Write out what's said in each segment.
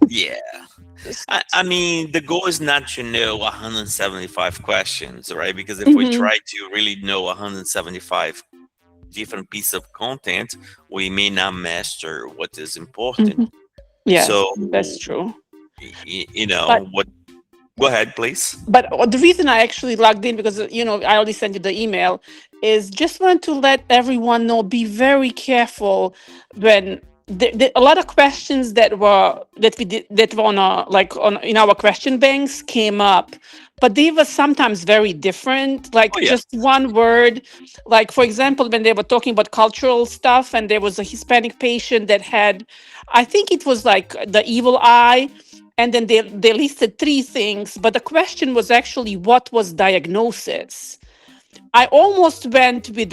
Yeah. I mean, the goal is not to know 175 questions, right? Because if we Hmm. try to really know 175 different pieces of content, we may not master what is important. Hmm. Yes, So, that's true. you But know, what, go ahead, please. the reason I actually logged in, because I already sent you the email, is just want to let everyone know, be very careful when a lot of questions that were on in our question banks came up, but they were sometimes very different, like Oh, yeah. just one word. Like, for example, when they were talking about cultural stuff, and there was a Hispanic patient that had, I think it was like the evil eye, and then they listed three things, but the question was actually what was diagnosis. I almost went with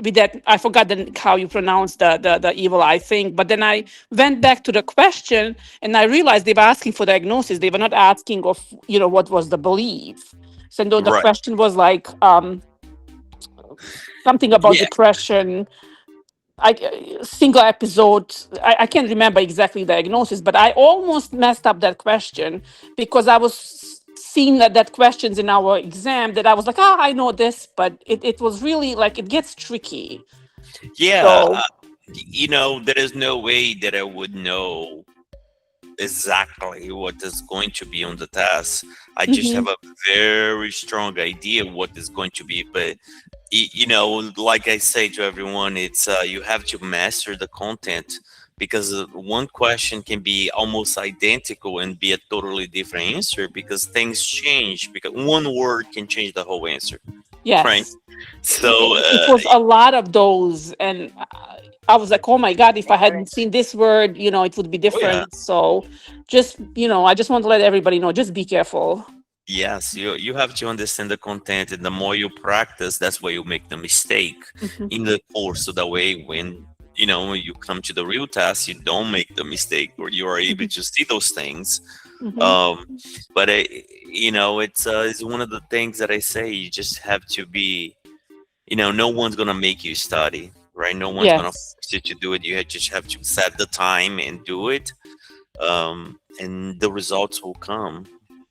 with that. I forgot how you pronounce the evil eye thing, but then I went back to the question and I realized they were asking for diagnosis. They were not asking of what was the belief. So no, the Right. question was like something about Yeah. depression. Single episode. I can't remember exactly the diagnosis, but I almost messed up that question because I was seeing that questions in our exam that I was like, I know this, but it was really like it gets tricky. Yeah. So There is no way that I would know exactly what is going to be on the test. I just mhm, have a very strong idea what is going to be, but like I say to everyone, it's you have to master the content because one question can be almost identical and be a totally different answer because things change because one word can change the whole answer, right? yes, So it was a lot of those, and I was like, oh my god, if I hadn't seen this word, it would be oh yeah. different. So just I just want to let everybody know, just be careful. Yes, you have to understand the content, and the more you practice, that's where you make the mistake Hmm. in the course. So that way, when you come to the real test, you don't make the mistake, or you are able to see those things. Hmm. Um, but it's one of the things that I say. You just have to be, no one's gonna make you study, right? No one's gonna Yes. force you to do it. Just have to set the time and do it, and the results will come.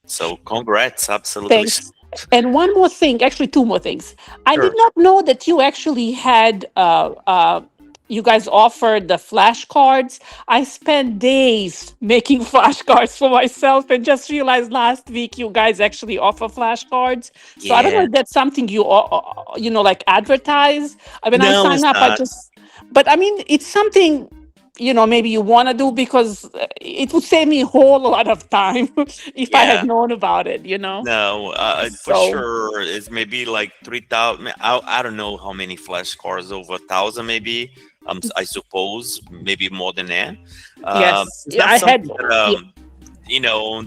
So congrats, absolutely. Thanks. And one more thing, actually, two more things. I did Sure. not know that you actually had, you guys offered the flashcards. I spent days making flashcards for myself and just realized last week you guys actually offer flashcards. So I don't know Yeah. if that's something like advertise. When I No, sign it's up, I not. just, but I mean, it's something maybe you want to do because it would save me a whole lot of time if I had Yeah. known about it. No, for So sure, it's maybe like 3,000. I don't know how many flashcards, over 1,000 maybe. I suppose maybe more than that. yes, It's yeah, not I had. something that Yeah. you know,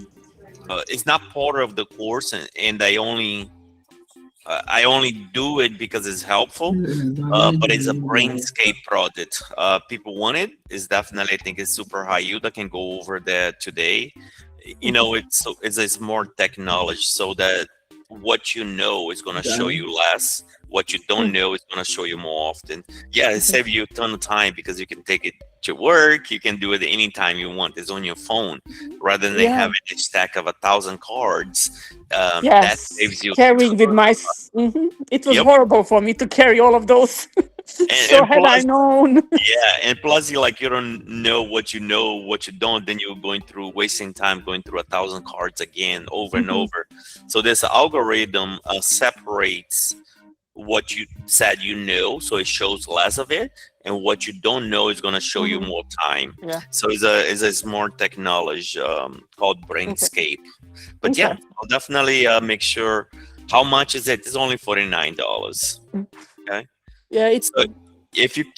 it's not part of the course, and I only do it because it's helpful. But it's a brainscape product. People want it. It's definitely, I think it's super high yield. I can go over that today. It's a smart technology so that what you know is going to show you less. What you don't Mm, know is going to show you more often. Yeah, it mhm. saves you a ton of time because you can take it to work. You can do it anytime you want. It's on your phone rather than Yeah. having a stack of 1,000 cards. That Yes. saves you Carrying with ton. my. It was Yep. horrible for me to carry all of those. And, So and had I plus, known. yeah, and plus you don't know what you don't, then you're going through wasting time going through 1,000 cards again over and Mhm, over. So this algorithm separates what you said so it shows less of it, and what you don't know is going to show you mhm. more time. Yeah. So it's a smart technology called Okay. Brainscape. But yeah, Okay. I'll definitely make sure. How much is it? It's only $49. Mm. Okay. Yeah. So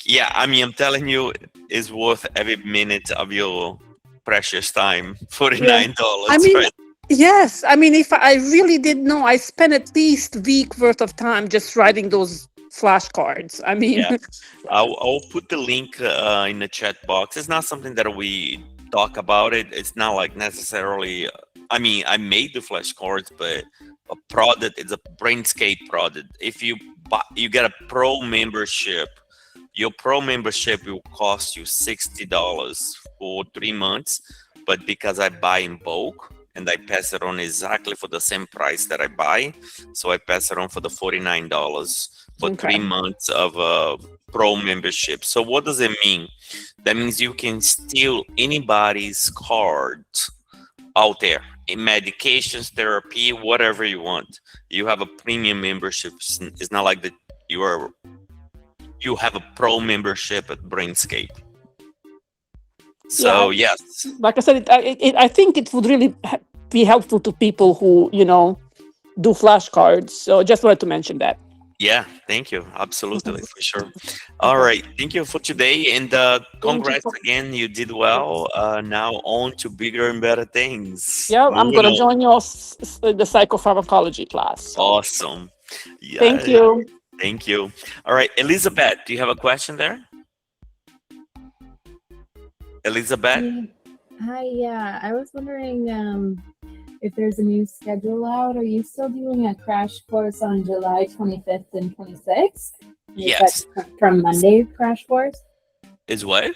yeah, I mean, I'm telling you, it's worth every minute of your precious time. Forty Yeah. nine I dollars, mean, right? yes. I mean, if I really did know, I spent at least week worth of time just writing those flashcards. I mean, Yeah, I'll put the link in the chat box. It's not something that we talk about it. It's not like necessarily. I mean, I made the flashcards, but a product is a Brainscape product. If you get a pro membership, your pro membership will cost you $60 for 3 months, but because I buy in bulk and I pass it on exactly for the same price that I buy, so I pass it on for the $49 for Okay. 3 months of pro membership. So what does it mean? That means you can steal anybody's card out there in medications, therapy, whatever you want. You have a premium membership. It's not like that you have a pro membership at Brainscape. Yeah, So yes, like I said, I think it would really be helpful to people who, do flashcards. So just wanted to mention that. yeah, thank you, absolutely, for sure. All Okay. right, thank you for today, and Thank you. congrats again. You did well. Now on to bigger and better things. Yeah, I'm Moving gonna on. join your the psychopharmacology class. So Awesome. thank Yeah, you. thank you. All right, Elizabeth, do you have a question there? Elizabeth? Hi, yeah. I was wondering if there's a new schedule out. Are you still doing a crash course on July 25th and 26th? Yes. From Monday crash course? Is what?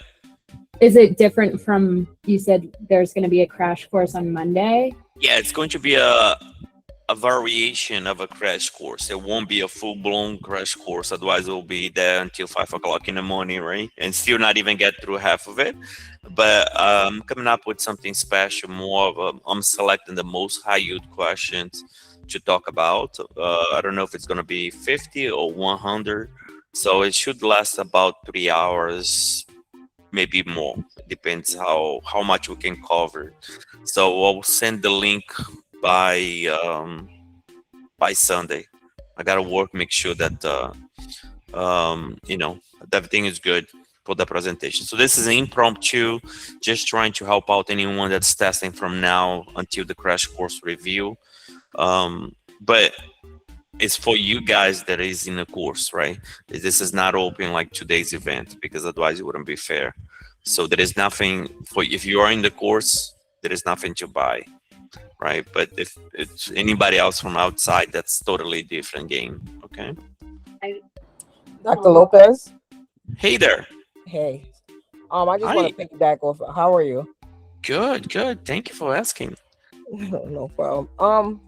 Is it different from, you said there's going to be a crash course on Monday? Yeah, it's going to be a variation of a crash course. It won't be a full-blown crash course. Otherwise, we'll be there until 5 o'clock in the morning, right? And still not even get through half of it. But I'm coming up with something special, more of I'm selecting the most high-yield questions to talk about. I don't know if it's going to be 50 or 100. So it should last about 3 hours, maybe more. It depends how much we can cover. So I'll send the link by Sunday. I gotta make sure that that everything is good for the presentation. So this is an impromptu, just trying to help out anyone that's testing from now until the crash course review. But it's for you guys that is in the course, right? This is not open like today's event, because otherwise it wouldn't be fair. So there is nothing for, if you are in the course, there is nothing to buy, right? But if it's anybody else from outside, that's totally different game. Okay. Dr. Lopez. Hey there. Hey. I just Hi. want to piggyback off. How are you? Good. Thank you for asking. No problem.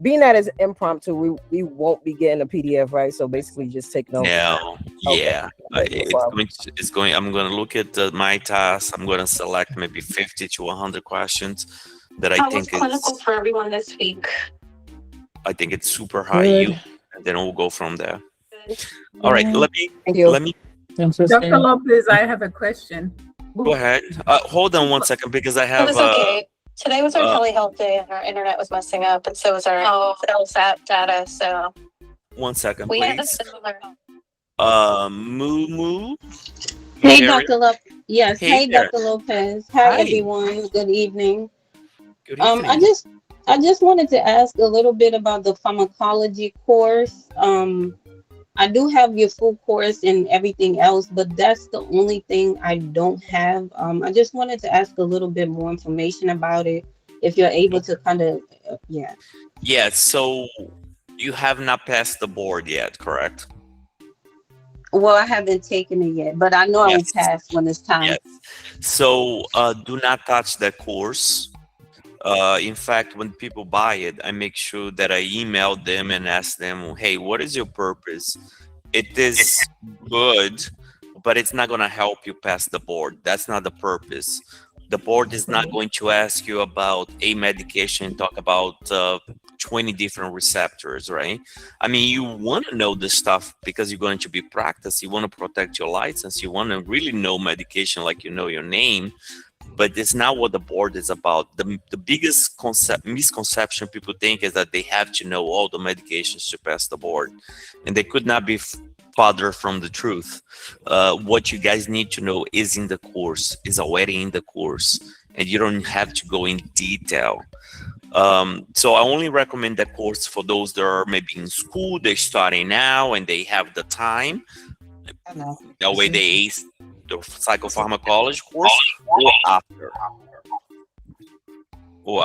Being that it's impromptu, we won't be getting a PDF, right? So basically, just take notes. No. Okay. Yeah. Okay, no problem. It's going. I'm going to look at my task. I'm going to select maybe 50 to 100 questions that I How was think clinical is. for everyone this week? I think it's super high Good. yield, and then we'll go from there. Good. All right. Thank you. Let me Dr. Lopez, I have a question. go ahead. Hold on one second, because I It have. was okay. Today was our telehealth day and our internet was messing up, and so was our LSAT data. So One second, we had a please. similar. Moo. Hey, Mary? Dr. Lopez. Yes. Hey Hey, there. Dr. Lopez. Hi, Hi. everyone. Good evening. Good evening. I just wanted to ask a little bit about the pharmacology course. I do have your full course and everything else, but that's the only thing I don't have. I just wanted to ask a little bit more information about it, if you're able to kind of, yeah. Yeah, so you have not passed the board yet, correct? Well, I haven't taken it yet, but I know I will Yes. pass when it's time. Yes. So do not touch that course. In fact, when people buy it, I make sure that I email them and ask them, hey, what is your purpose? It is good, but it's not going to help you pass the board. That's not the purpose. The board is not going to ask you about a medication, talk about 20 different receptors, right? I mean, you want to know this stuff because you're going to be practiced. You want to protect your license. You want to really know medication like you know your name. But it's not what the board is about. The biggest misconception people think is that they have to know all the medications to pass the board, and they could not be farther from the truth. What you guys need to know is in the course, is already in the course, and you don't have to go in detail. So I only recommend that course for those that are maybe in school, they're starting now, and they have the time. That way they ace the psychopharmacology course or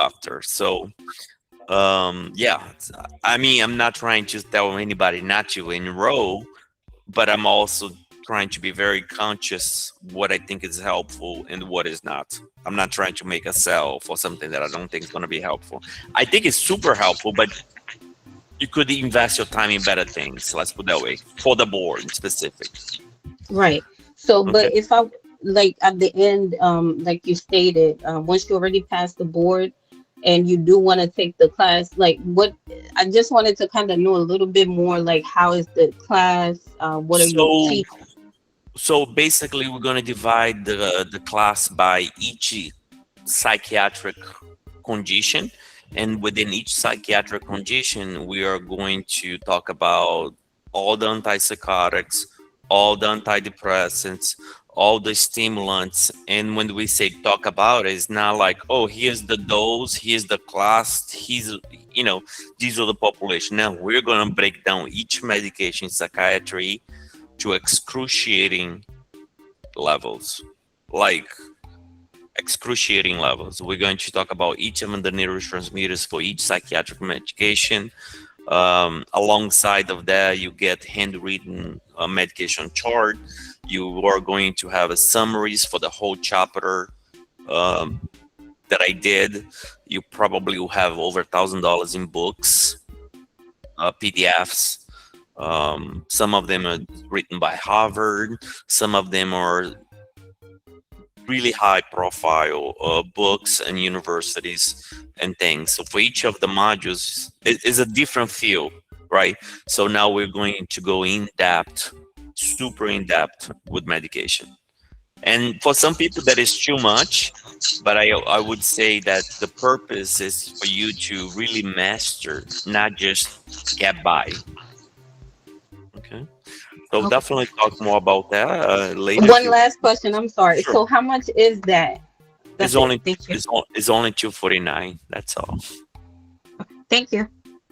after. So yeah, I mean, I'm not trying to tell anybody not to enroll, but I'm also trying to be very conscious what I think is helpful and what is not. I'm not trying to make a sell for something that I don't think is going to be helpful. I think it's super helpful, but you could invest your time in better things. Let's put it that way, for the board in specific. Right. So, but Okay. if I like at the end, like you stated, once you already passed the board and you do want to take the class, like what, I just wanted to kind of know a little bit more, like how is the class? What are you teaching? So basically, we're going to divide the class by each psychiatric condition, and within each psychiatric condition, we are going to talk about all the antipsychotics, all the antidepressants, all the stimulants. And when we say talk about it, it's not like, oh, here's the dose, here's the class, these are the population. Now we're going to break down each medication in psychiatry to excruciating levels, like excruciating levels. We're going to talk about each of the neurotransmitters for each psychiatric medication. Alongside of that, you get handwritten medication chart. You are going to have a summaries for the whole chapter that I did. You probably will have over $1,000 in books, PDFs. Some of them are written by Harvard. Some of them are really high profile books and universities and things. So for each of the modules, it is a different field, right? So now we're going to go in depth, super in depth with medication. And for some people that is too much, but I would say that the purpose is for you to really master, not just get by. Okay. So definitely talk more about that later. One last question. I'm sorry. Sure. So how much is that? It's only $249. That's all. Thank you.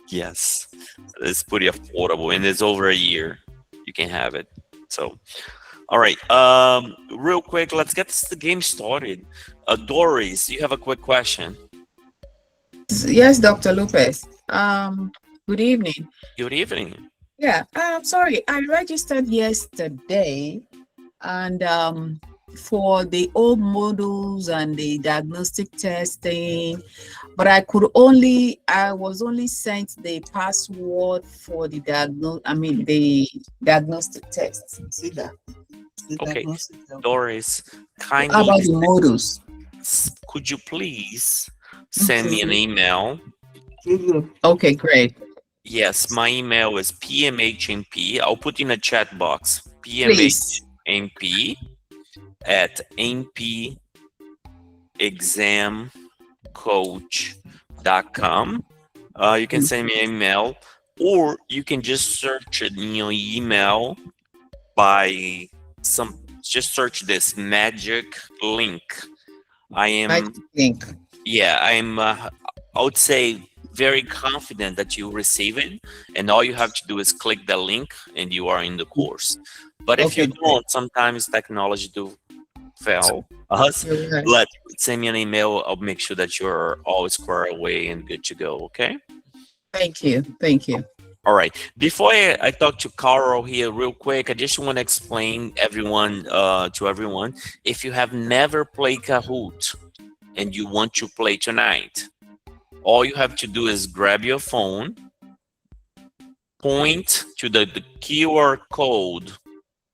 Yes, it's pretty affordable, and it's over a year. You can have it. So, all right. Real quick, let's get the game started. Doris, you have a quick question. Yes, Dr. Lopez. Good evening. Good evening. Yeah, I'm sorry. I registered yesterday, and for the old models and the diagnostic testing, but I was only sent the password for the diagnostic test. See that? Okay, Doris, How about kindly, the models? could you please send me an email? Okay, great. Yes, my email is PMHNP. I'll put in a chat box. Please. PMHNP at npexamcoach.com. You can send me an email, or you can just search it in your email by just search this magic link. Magic link. Yeah, I would say very confident that you receive it, and all you have to do is click the link and you are in the course. But if you don't, sometimes technology do fail us. Send me an email. I'll make sure that you're all squared away and good to go. Okay. Thank you. Thank you. All right. Before I talk to Carl here real quick, I just want to explain to everyone, if you have never played Kahoot and you want to play tonight, all you have to do is grab your phone, point to the QR code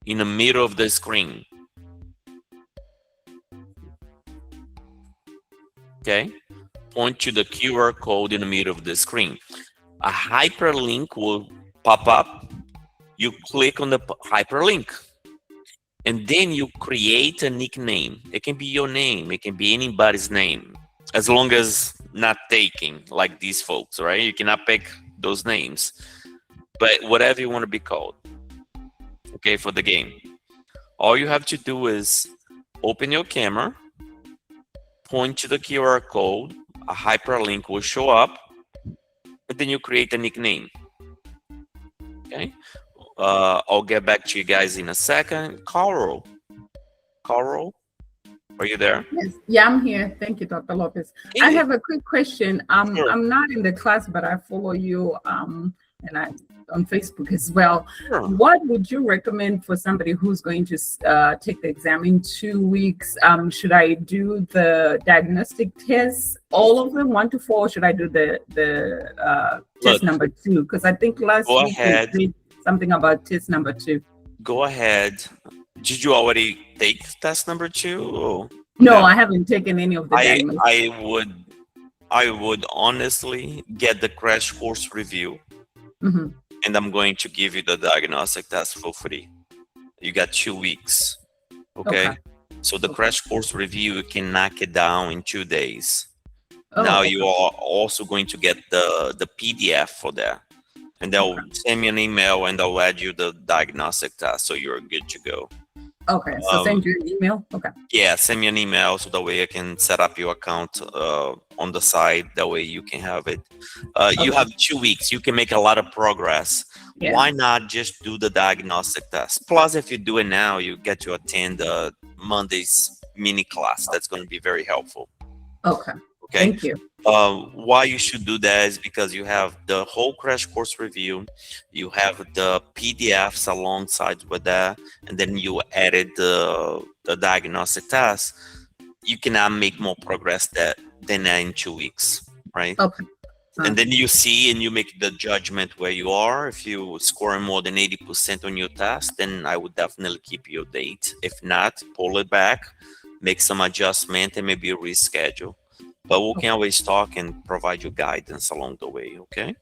in the middle of the screen. Okay? Point to the QR code in the middle of the screen. A hyperlink will pop up. You click on the hyperlink, and then you create a nickname. It can be your name. It can be anybody's name, as long as not taking like these folks, right? You cannot pick those names, but whatever you want to be called, okay, for the game. All you have to do is open your camera, point to the QR code, a hyperlink will show up, and then you create a nickname. Okay, I'll get back to you guys in a second. Carl, are you there? Yes. Yeah, I'm here. Thank you, Dr. Lopez. I have a quick question. I'm not in the class, but I follow you, and I on Facebook as well. Sure. What would you recommend for somebody who's going to take the exam in 2 weeks? Should I do the diagnostic tests, all of them, 1 to 4? Or should I do the test Look, number 2? Because I think last go week ahead. we did something about test number 2. Go ahead. Did you already take test number 2? Or No, I haven't taken any of the diagnostic. I would honestly get the crash course review, Mhm. and I'm going to give you the diagnostic test for free. You got 2 weeks. Okay. Okay. So the crash course review, you can knock it down in 2 days. Oh, Now okay. you are also going to get the PDF for that. And they'll send me an email and I'll add you the diagnostic test, so you're good to go. Okay, so send you an email? Okay. Yeah, send me an email so that way I can set up your account on the side. That way you can have it. You Okay. have 2 weeks. You can make a lot of progress. Yeah. Why not just do the diagnostic test? Plus, if you do it now, you get to attend Monday's mini class. That's going to be very helpful. Okay. Okay. Thank you. Why you should do that is because you have the whole crash course review, you have the PDFs alongside with that, and then you added the diagnostic test. You cannot make more progress than that in 2 weeks, right? Okay. And then you see and you make the judgment where you are. If you score more than 80% on your test, then I would definitely keep your date. If not, pull it back, make some adjustment, and maybe reschedule. But we can always talk and provide you guidance along the way, okay?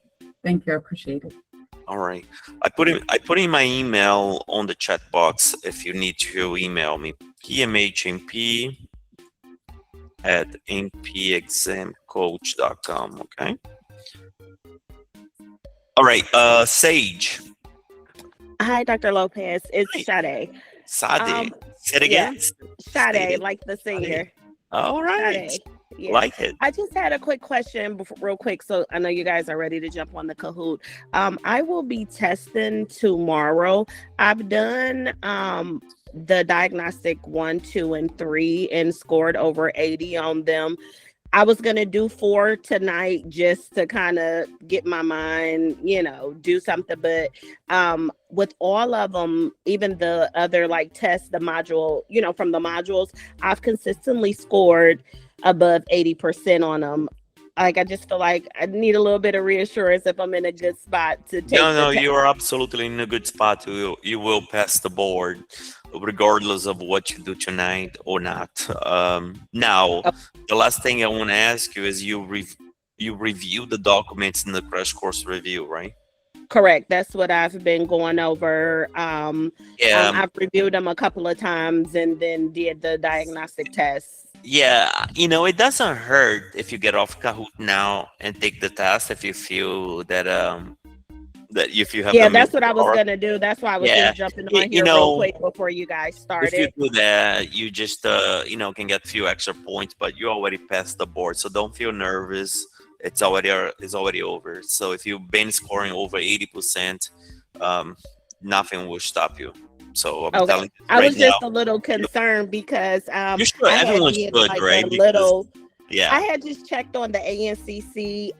Thank you. I appreciate it. All right. I put in my email on the chat box if you need to email me. PMHNP@npexamcoach.com, okay? All right, Sage. Hi, Dr. Lopez. It's Sade. Sade. Say it Yeah, again. Sade, like the singer. All right. Sade. Yeah. Like it. I just had a quick question, real quick. So I know you guys are ready to jump on the Kahoot. I will be testing tomorrow. I've done the diagnostic 1, 2, and 3 and scored over 80 on them. I was going to do 4 tonight just to kind of get my mind, do something. But with all of them, even the other like tests, the module, from the modules, I've consistently scored above 80% on them. Like, I just feel like I need a little bit of reassurance if I'm in a good spot to take No, the test. you are absolutely in a good spot. You will pass the board, regardless of what you do tonight or not. Now, the last thing I want to ask you is you review the documents in the crash course review, right? Correct. That's what I've been going over. I've reviewed them a couple of times and then did the diagnostic tests. Yeah, it doesn't hurt if you get off Kahoot now and take the test if you feel that that if you have. Yeah, that's what I was gonna do. That's why I was Yeah. just jumping on here real quick before you guys started. If you do that, you just can get a few extra points, but you already passed the board, so don't feel nervous. It's already over. So if you've been scoring over 80%, nothing will stop you. So I'm telling you I right was just now, a little concerned because you should. Everyone should, right? I had just checked on the ANCC,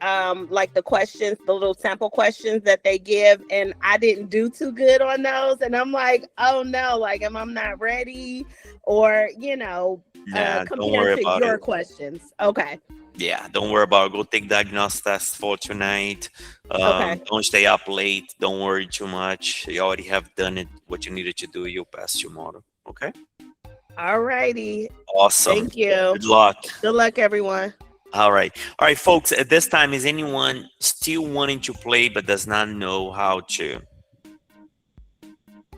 like the questions, the little sample questions that they give, and I didn't do too good on those. And I'm like, oh no, like, am I not ready? Or, don't worry compared to about your it. questions. Okay. Yeah, don't worry about it. Go take diagnostic test for tonight. Okay. Don't stay up late. Don't worry too much. You already have done it. What you needed to do, you'll pass tomorrow. Okay? All righty. Awesome. Thank you. Good luck. Good luck, everyone. All right, folks. At this time, is anyone still wanting to play but does not know how to?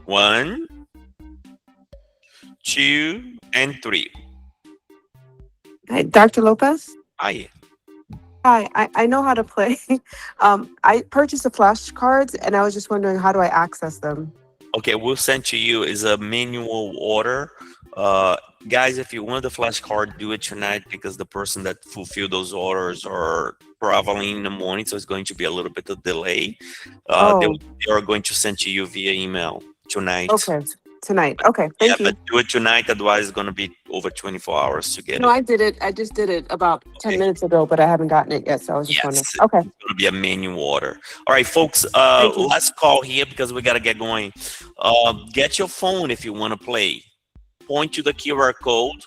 1, 2, and 3. Hi, Dr. Lopez. Hi. Hi, I know how to play. I purchased the flashcards and I was just wondering, how do I access them? Okay, we'll send to you is a manual order. Guys, if you want the flashcard, do it tonight because the person that fulfilled those orders are traveling in the morning, so it's going to be a little bit of delay. They are going to send to you via email tonight. Okay. Tonight. Okay, Yeah, thank you. but do it tonight. Otherwise, it's going to be over 24 hours to get No, it. I did it. I just did it about 10 Okay. minutes ago, but I haven't gotten it yet. So I was just wondering. Yes, Okay, it's going to be a manual order. All right, folks. thank you. Let's call here because we got to get going. Get your phone if you want to play. Point to the QR code.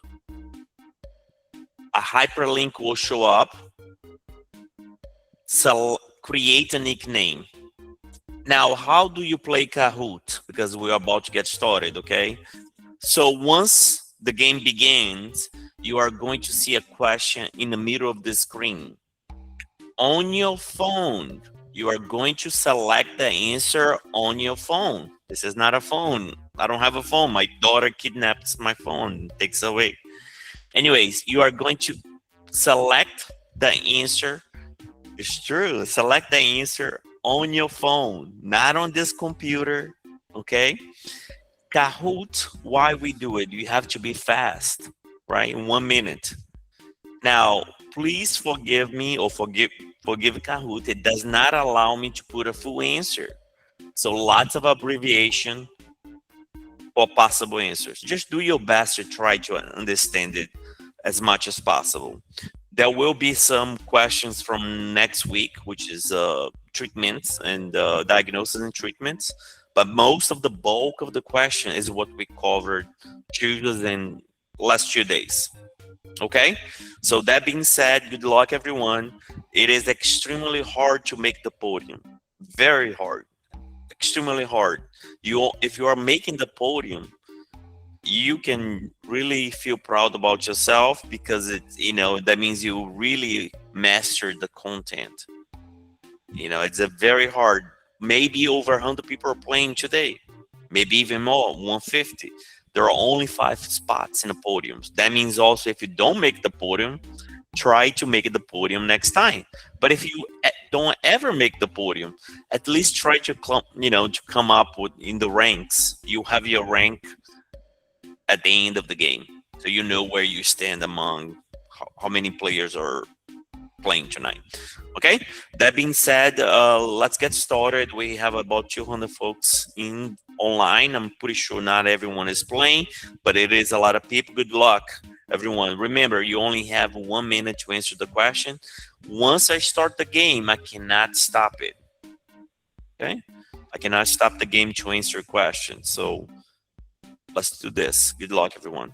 A hyperlink will show up. So create a nickname. Now, how do you play Kahoot? Because we're about to get started, okay? So once the game begins, you are going to see a question in the middle of the screen. On your phone, you are going to select the answer on your phone. This is not a phone. I don't have a phone. My daughter kidnaps my phone, takes away. Anyways, you are going to select the answer. It's true. Select the answer on your phone, not on this computer. Okay. Kahoot, why we do it? You have to be fast, right? In 1 minute. Now, please forgive me or forgive Kahoot. It does not allow me to put a full answer. So lots of abbreviation for possible answers. Just do your best to try to understand it as much as possible. There will be some questions from next week, which is treatments and diagnosis and treatments. But most of the bulk of the question is what we covered in last 2 days. Okay? So that being said, good luck, everyone. It is extremely hard to make the podium. Very hard. Extremely hard. If you are making the podium, you can really feel proud about yourself because that means you really mastered the content. It's a very hard. Maybe over 100 people are playing today, maybe even more, 150. There are only 5 spots in the podiums. That means also if you don't make the podium, try to make the podium next time. But if you don't ever make the podium, at least try to come up with in the ranks. You have your rank at the end of the game, so you know where you stand among how many players are playing tonight. Okay, that being said, let's get started. We have about 200 folks in online. I'm pretty sure not everyone is playing, but it is a lot of people. Good luck, everyone. Remember, you only have 1 minute to answer the question. Once I start the game, I cannot stop it. Okay, I cannot stop the game to answer questions. So let's do this. Good luck, everyone.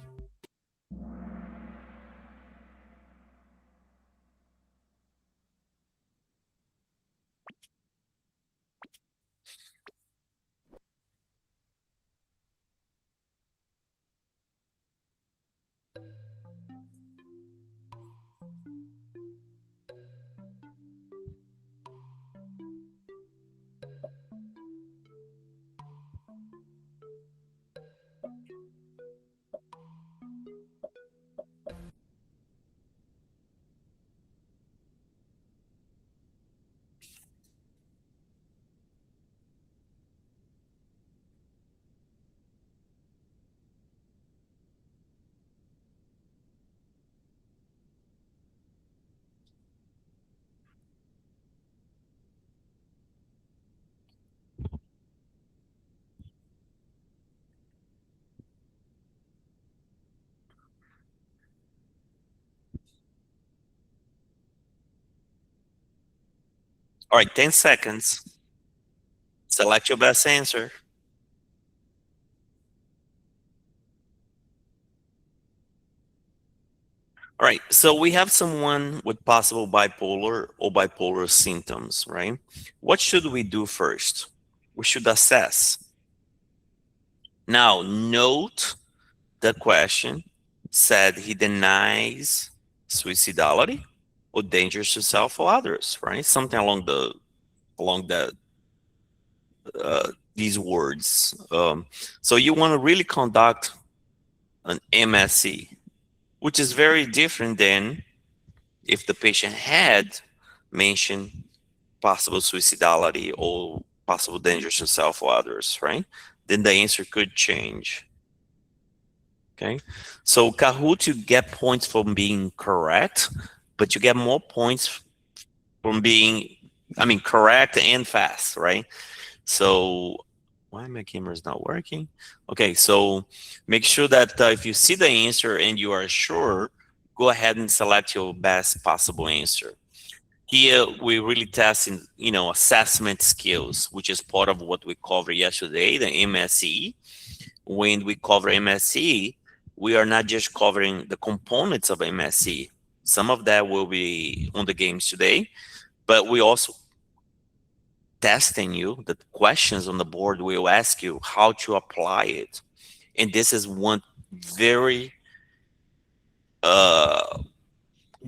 All right, 10 seconds. Select your best answer. All right, so we have someone with possible bipolar or bipolar symptoms, right? What should we do first? We should assess. Now, note the question said he denies suicidality or dangers to self or others, right? Something along that these words. So you want to really conduct an MSE, which is very different than if the patient had mentioned possible suicidality or possible dangers to self or others, right? Then the answer could change. Okay, so Kahoot, you get points from being correct, but you get more points from being, correct and fast, right? So Why my camera is not working? Okay, so make sure that if you see the answer and you are sure, go ahead and select your best possible answer. Here we really testing, assessment skills, which is part of what we covered yesterday, the MSE. When we cover MSE, we are not just covering the components of MSE. Some of that will be on the games today, but we also testing you. The questions on the board will ask you how to apply it. And this is one very uh,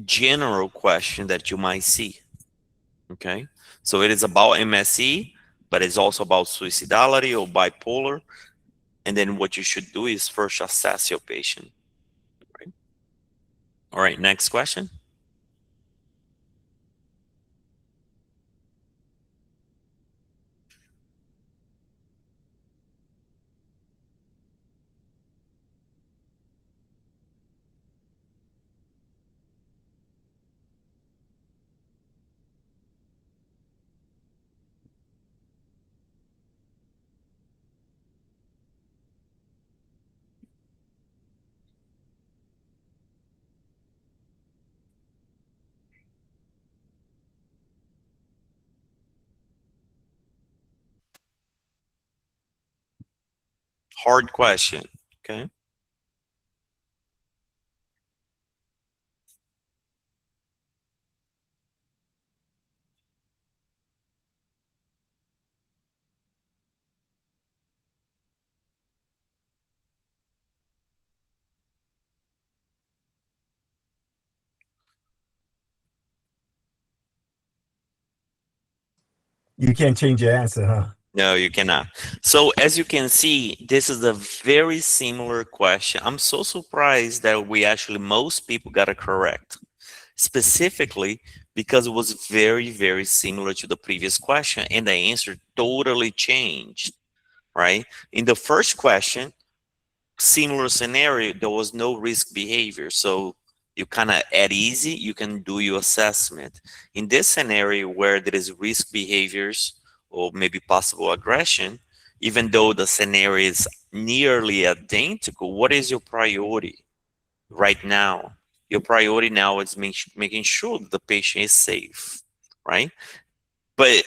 general question that you might see. Okay, so it is about MSE, but it's also about suicidality or bipolar. And then what you should do is first assess your patient. Right? All right, next question. Hard question. Okay. You can't change your answer, huh? No, you cannot. So as you can see, this is a very similar question. I'm so surprised that most people got it correct, specifically because it was very, very similar to the previous question and the answer totally changed, right? In the first question, similar scenario, there was no risk behavior. So you kind of at easy, you can do your assessment. In this scenario where there is risk behaviors or maybe possible aggression, even though the scenario is nearly identical, what is your priority right now? Your priority now is making sure that the patient is safe, right? But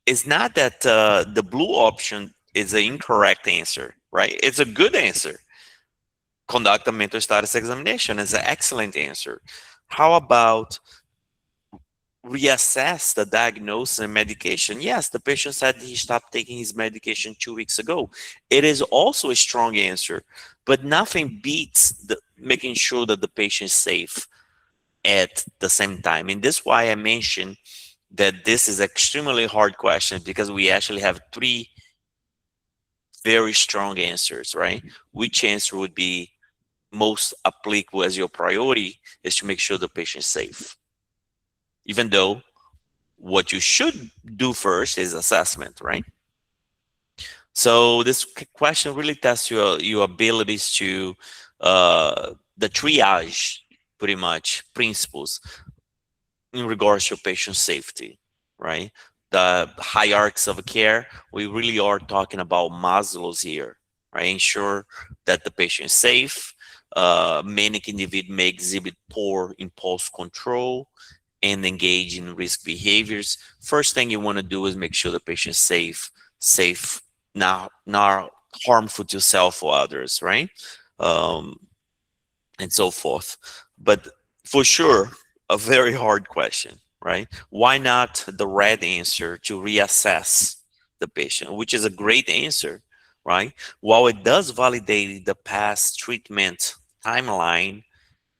it's not that the blue option is an incorrect answer, right? It's a good answer. Conduct a mental status examination is an excellent answer. How about reassess the diagnosis and medication? Yes, the patient said he stopped taking his medication 2 weeks ago. It is also a strong answer, but nothing beats making sure that the patient is safe at the same time. And this is why I mentioned that this is extremely hard question, because we actually have three very strong answers, right? Which answer would be most applicable as your priority is to make sure the patient is safe. Even though what you should do first is assessment, right? So this question really tests your abilities to the triage, pretty much, principles in regards to patient safety, right? The hierarchies of care, we really are talking about Maslow's here, right? Ensure that the patient is safe. Manic individual may exhibit poor impulse control and engage in risk behaviors. First thing you want to do is make sure the patient is safe, not harmful to self or others, right? And so forth. But for sure, a very hard question, right? Why not the red answer to reassess the patient, which is a great answer, right? While it does validate the past treatment timeline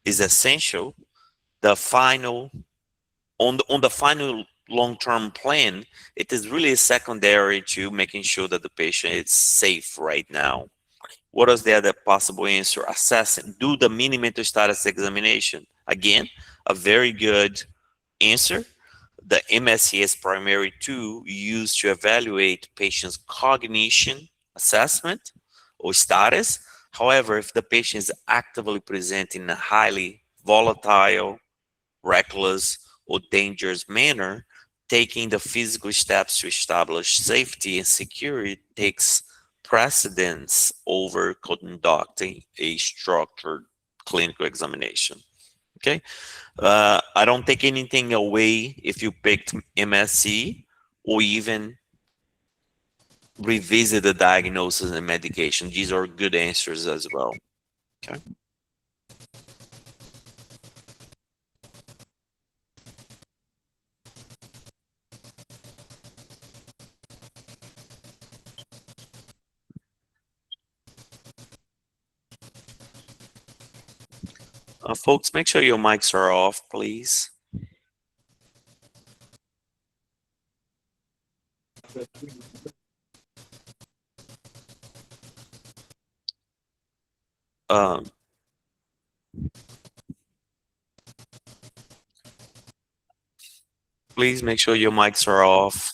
is essential, the final on the final long-term plan, it is really secondary to making sure that the patient is safe right now. What is the other possible answer? Assess and do the mini mental status examination. Again, a very good answer. The MSE is primary tool used to evaluate patients' cognition assessment or status. However, if the patient is actively presenting in a highly volatile, reckless, or dangerous manner, taking the physical steps to establish safety and security takes precedence over conducting a structured clinical examination. Okay, I don't take anything away if you picked MSE or even revisit the diagnosis and medication. These are good answers as well. Okay. Folks, make sure your mics are off, please. Um, please make sure your mics are off.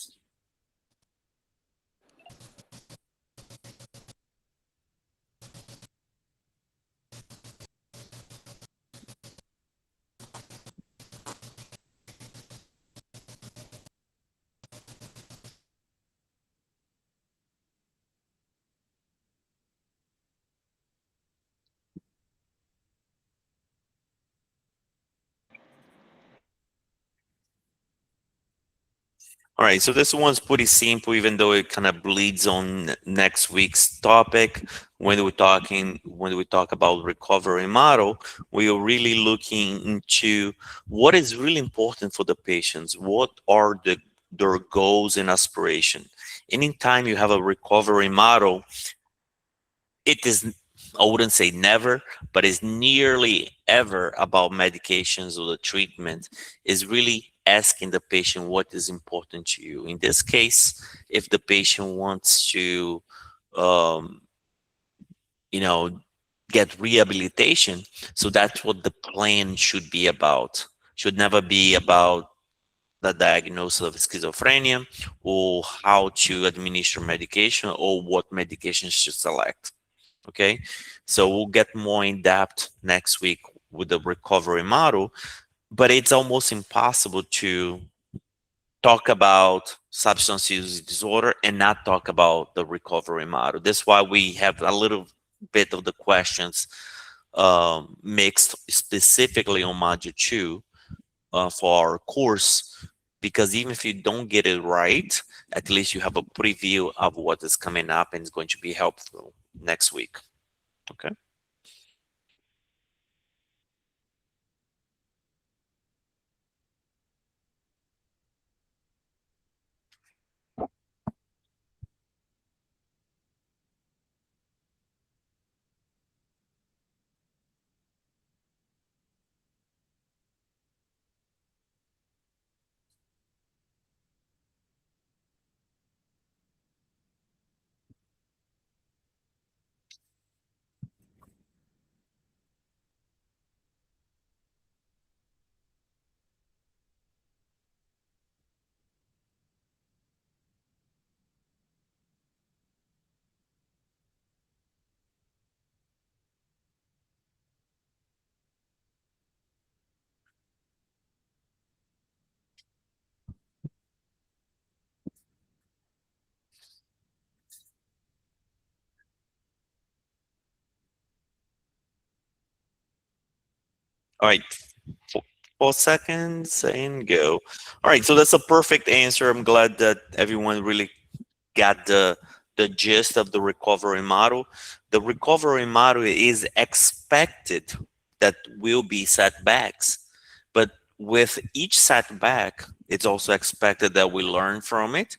All right, so this one's pretty simple, even though it kind of bleeds on next week's topic. When we talk about recovery model, we are really looking into what is really important for the patients. What are their goals and aspiration? Anytime you have a recovery model, it is, I wouldn't say never, but it's nearly ever about medications or the treatment. Is really asking the patient what is important to you. In this case, if the patient wants to, um, you know, get rehabilitation, so that's what the plan should be about. Should never be about the diagnosis of schizophrenia or how to administer medication or what medications to select. Okay, so we'll get more in depth next week with the recovery model, but it's almost impossible to talk about substance use disorder and not talk about the recovery model. That's why we have a little bit of the questions mixed specifically on module 2 for our course, because even if you don't get it right, at least you have a preview of what is coming up and it's going to be helpful next week. Okay. All right, 4 seconds and go. All right, so that's a perfect answer. I'm glad that everyone really got the gist of the recovery model. The recovery model is expected that will be setbacks, but with each setback, it's also expected that we learn from it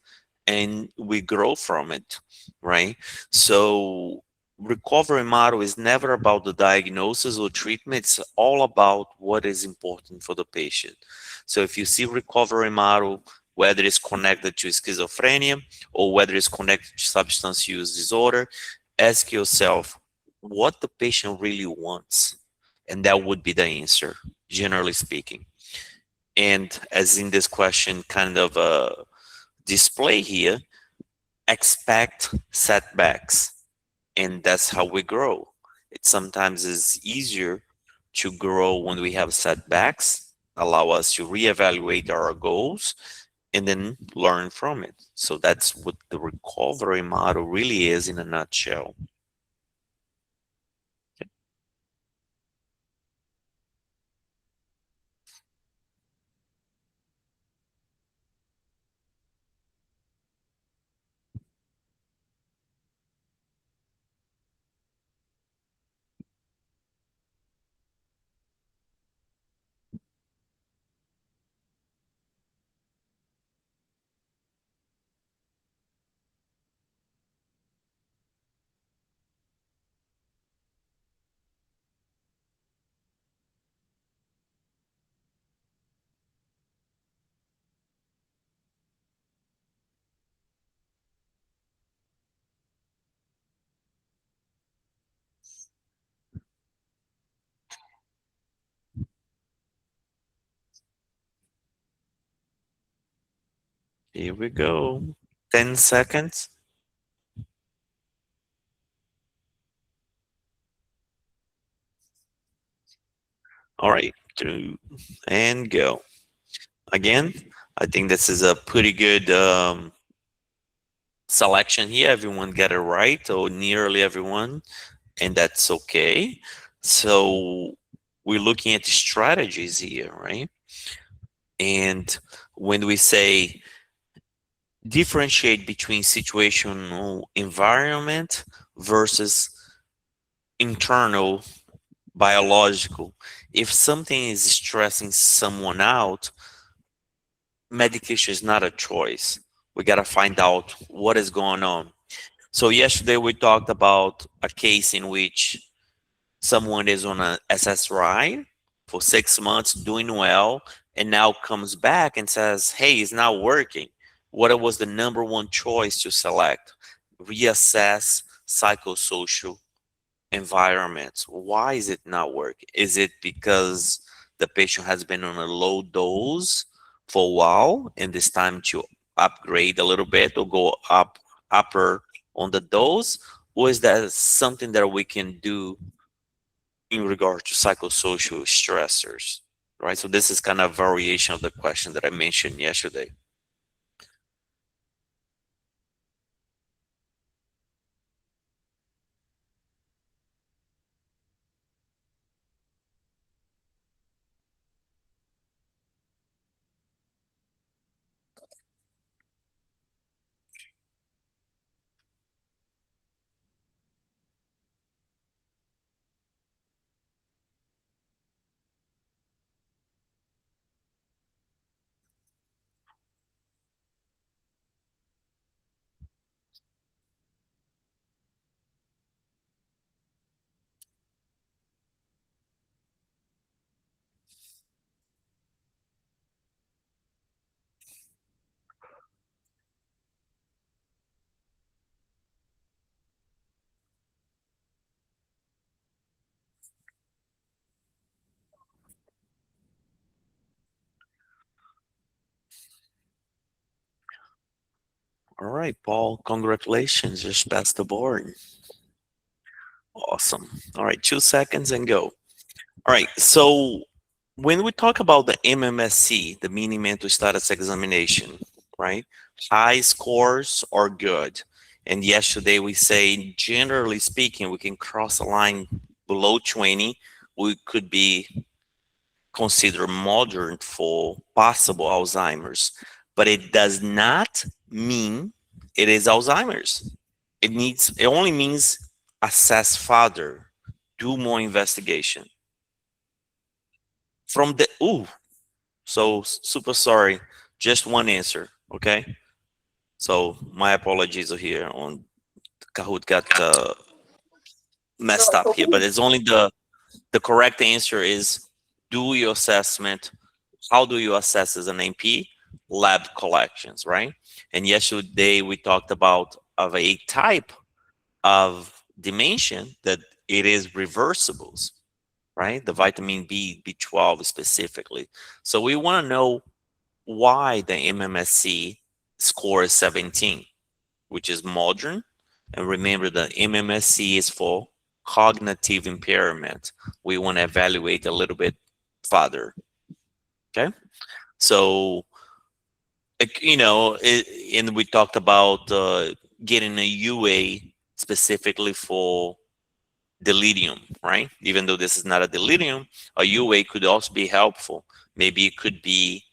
and we grow from it, right? So recovery model is never about the diagnosis or treatment. It's all about what is important for the patient. So if you see recovery model, whether it's connected to schizophrenia or whether it's connected to substance use disorder, ask yourself what the patient really wants. And that would be the answer, generally speaking. And as in this question kind of display here, expect setbacks. And that's how we grow. It sometimes is easier to grow when we have setbacks, allow us to reevaluate our goals, and then learn from it. So that's what the recovery model really is in a nutshell. Here we go. 10 seconds. All right, two, and go. Again, I think this is a pretty good selection here. Everyone got it right, or nearly everyone, and that's okay. So we're looking at the strategies here, right? And when we say differentiate between situational environment versus internal biological, if something is stressing someone out, medication is not a choice. We got to find out what is going on. So yesterday we talked about a case in which someone is on a SSRI for 6 months, doing well, and now comes back and says, "Hey, it's not working." What was the number one choice to select? Reassess psychosocial environments. Why is it not working? Is it because the patient has been on a low dose for a while and it's time to upgrade a little bit or go upper on the dose? Or is that something that we can do in regard to psychosocial stressors? Right. So this is kind of a variation of the question that I mentioned yesterday. All right, Paul, congratulations. Just passed the board. Awesome. All right, 2 seconds and go. All right, so when we talk about the MMSE, the mini mental status examination, right? High scores are good. And yesterday we say, generally speaking, we can cross a line below 20. We could be considered modern for possible Alzheimer's, but it does not mean it is Alzheimer's. It only means assess further, do more investigation. From the so super sorry, just one answer, okay? So my apologies are here on Kahoot got messed up here, but it's only the correct answer is do your assessment. How do you assess as an MP? Lab collections, right? And yesterday we talked about of a type of dementia that it is reversibles, right? The vitamin B, B12 specifically. So we want to know why the MMSE score is 17, which is modern. And remember the MMSE is for cognitive impairment. We want to evaluate a little bit further. Okay. So And we talked about getting a UA specifically for delirium, right? Even though this is not a delirium, a UA could also be helpful. Maybe it could be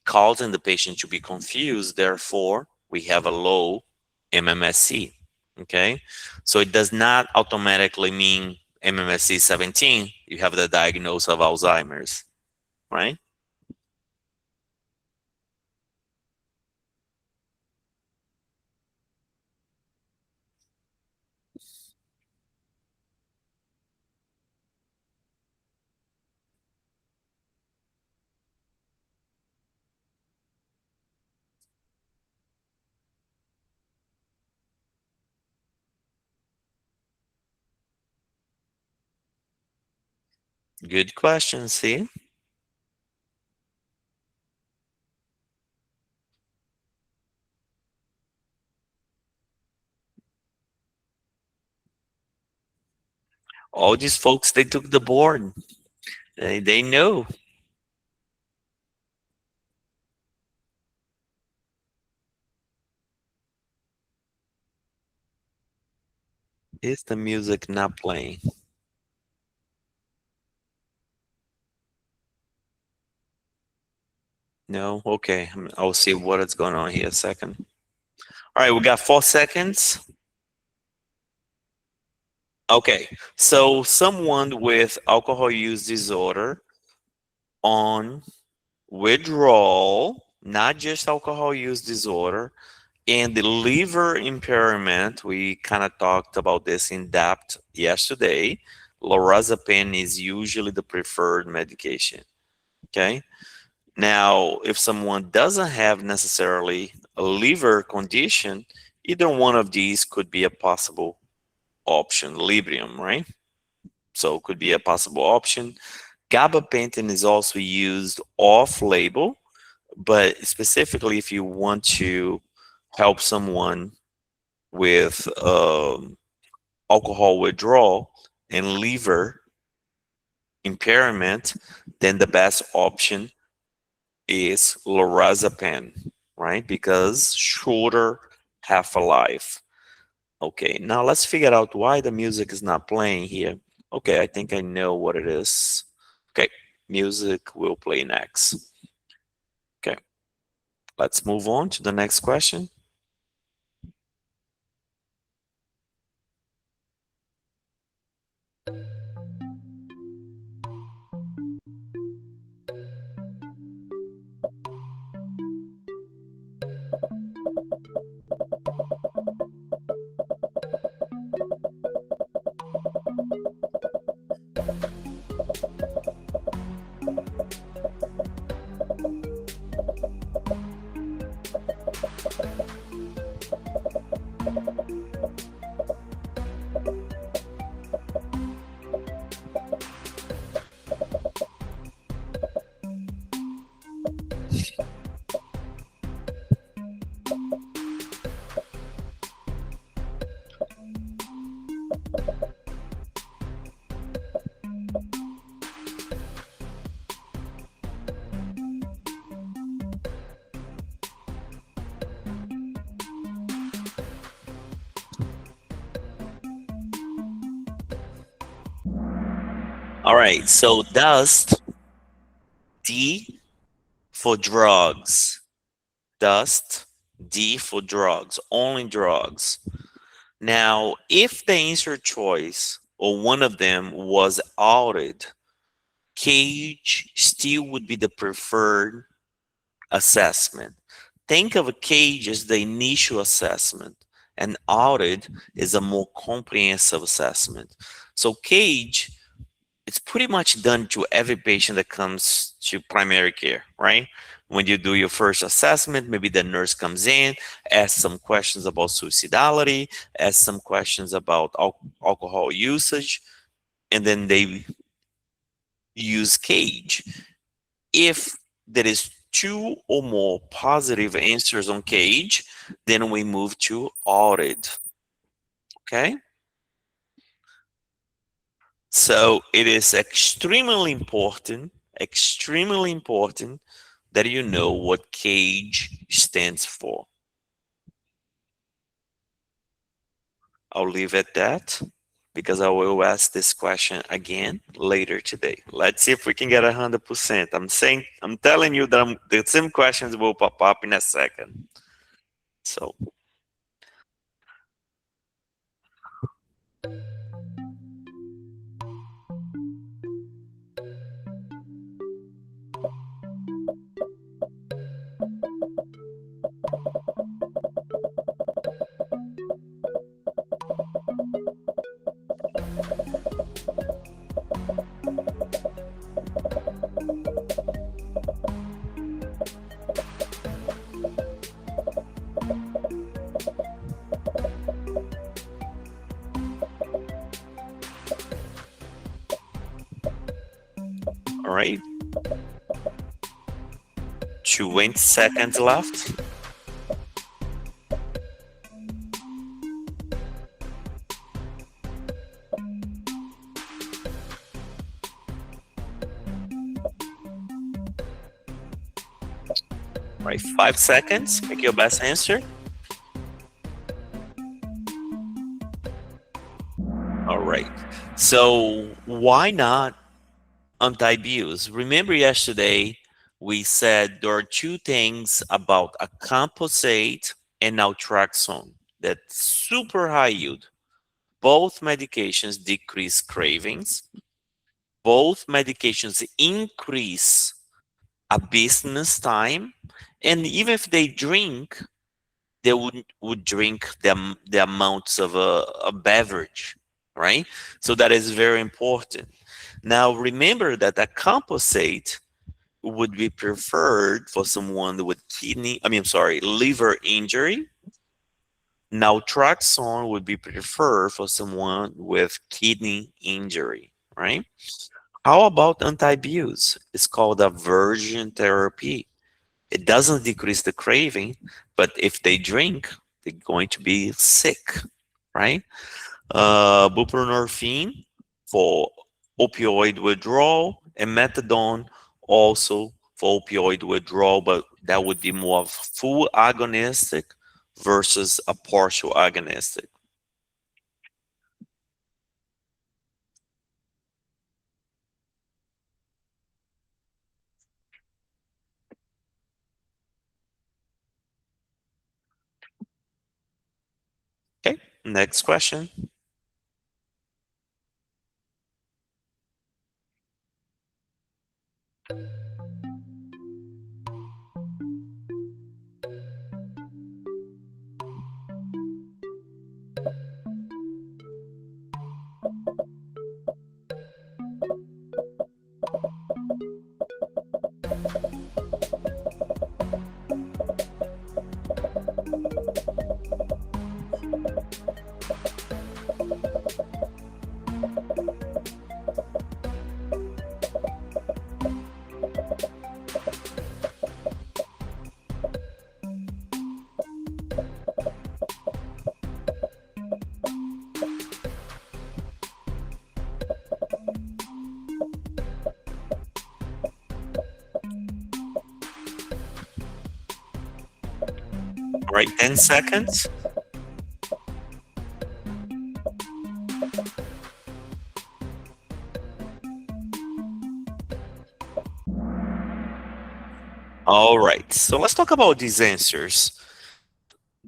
causing the patient to be confused. Therefore, we have a low MMSE. Okay, so it does not automatically mean MMSE 17. You have the diagnosis of Alzheimer's, right? Good question. See, all these folks, they took the board. They know. Is the music not playing? No? Okay. I'll see what is going on here a second. All right, we got 4 seconds. Okay, so someone with alcohol use disorder on withdrawal, not just alcohol use disorder, and the liver impairment, we kind of talked about this in depth yesterday. Lorazepam is usually the preferred medication. Okay. Now, if someone doesn't have necessarily a liver condition, either one of these could be a possible option. Librium, right? So could be a possible option. Gabapentin is also used off-label, but specifically if you want to help someone with alcohol withdrawal and liver impairment, then the best option is lorazepam, right? Because shorter half-life. Okay, now let's figure out why the music is not playing here. Okay, I think I know what it is. Okay, music will play next. Okay, let's move on to the next question. All right, so dust, D for drugs. Dust, D for drugs, only drugs. Now, if the answer choice or one of them was AUDIT, CAGE still would be the preferred assessment. Think of a CAGE as the initial assessment, and AUDIT is a more comprehensive assessment. So CAGE, it's pretty much done to every patient that comes to primary care, right? When you do your first assessment, maybe the nurse comes in, asks some questions about suicidality, asks some questions about alcohol usage, and then they use CAGE. If there is 2 or more positive answers on CAGE, then we move to AUDIT. Okay? So it is extremely important that you know what CAGE stands for? I'll leave it at that because I will ask this question again later today. Let's see if we can get 100%. I'm telling you that the same questions will pop up in a second. So, all right. 20 seconds left. All right, 5 seconds. Make your best answer. All right. So why not anti-abuse? Remember yesterday we said there are two things about Acamprosate and Naltrexone that's super high yield. Both medications decrease cravings. Both medications increase abstinence time. And even if they drink, they would drink the amounts of a beverage, right? So that is very important. Now remember that a composite would be preferred for someone with liver injury. Naltrexone would be preferred for someone with kidney injury, right? How about anti-abuse? It's called aversion therapy. It doesn't decrease the craving, but if they drink, they're going to be sick, right? Buprenorphine for opioid withdrawal, and methadone also for opioid withdrawal, but that would be more of full agonistic versus a partial agonistic. Okay, next question. All right, 10 seconds. All right, so let's talk about these answers.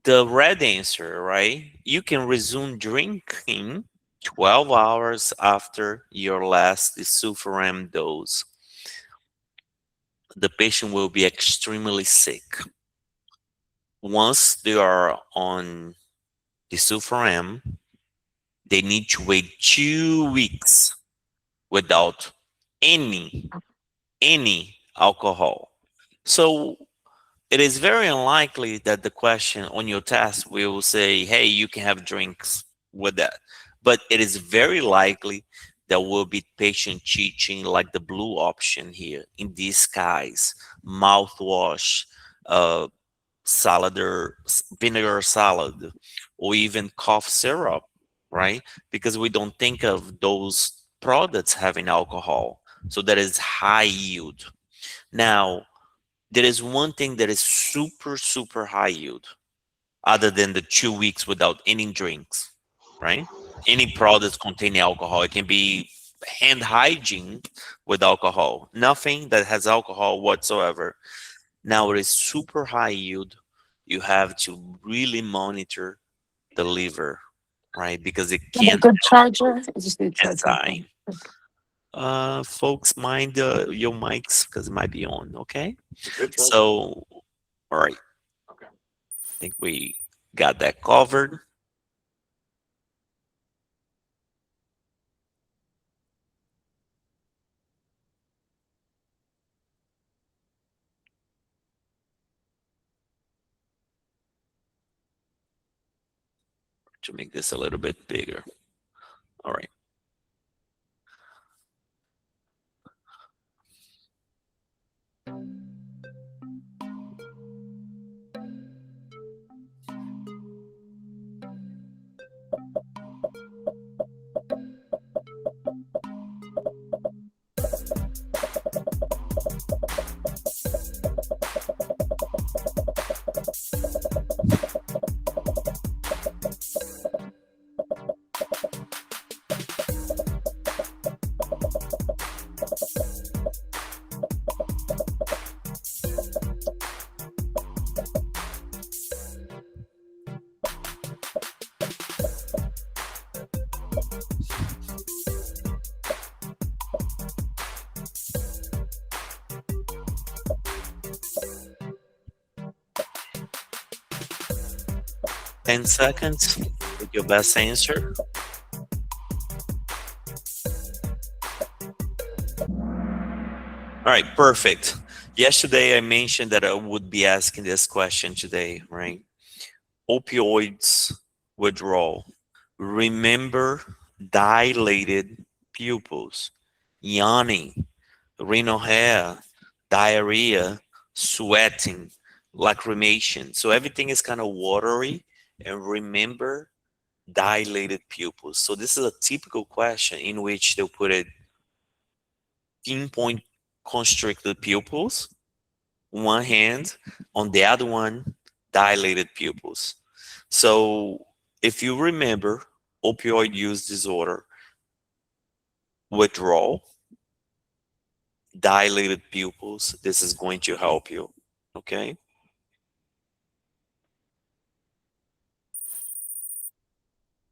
The red answer, right? You can resume drinking 12 hours after your last Disulfiram dose. The patient will be extremely sick. Once they are on Disulfiram, they need to wait 2 weeks without any alcohol. So it is very unlikely that the question on your test will say, hey, you can have drinks with that. But it is very likely there will be patient teaching like the blue option here in this case, mouthwash, salad or vinegar salad, or even cough syrup, right? Because we don't think of those products having alcohol. So that is high yield. Now, there is one thing that is super, super high yield, other than the 2 weeks without any drinks, right? Any products containing alcohol. It can be hand hygiene with alcohol, nothing that has alcohol whatsoever. Now it is super high yield. You have to really monitor the liver, right? Because it Have a can good charger. I just need to charge my enzyme. phone. Folks, mind your mics because it might be on. Okay. So, all right. Okay. I think we got that covered. To make this a little bit bigger. All right. 10 seconds with your best answer. All right, perfect. Yesterday I mentioned that I would be asking this question today, right? Opioids withdrawal. Remember dilated pupils, yawning, rhinorrhea, diarrhea, sweating, lacrimation. So everything is kind of watery. And remember dilated pupils. So this is a typical question in which they'll put it pinpoint constricted pupils, one hand, on the other one, dilated pupils. So if you remember opioid use disorder, withdrawal, dilated pupils, this is going to help you, okay?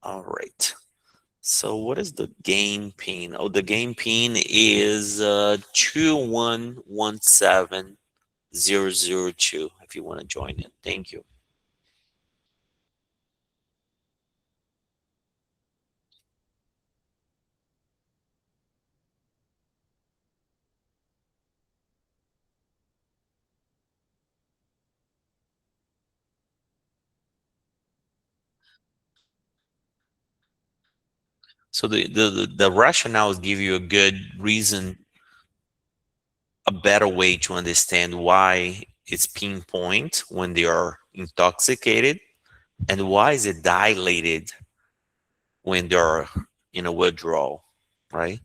All right. So what is the game pin? Oh, the game pin is 2117002 if you want to join in. Thank you. So the rationales give you a good reason, a better way to understand why it's pinpoint when they are intoxicated, and why is it dilated when they're in a withdrawal, right?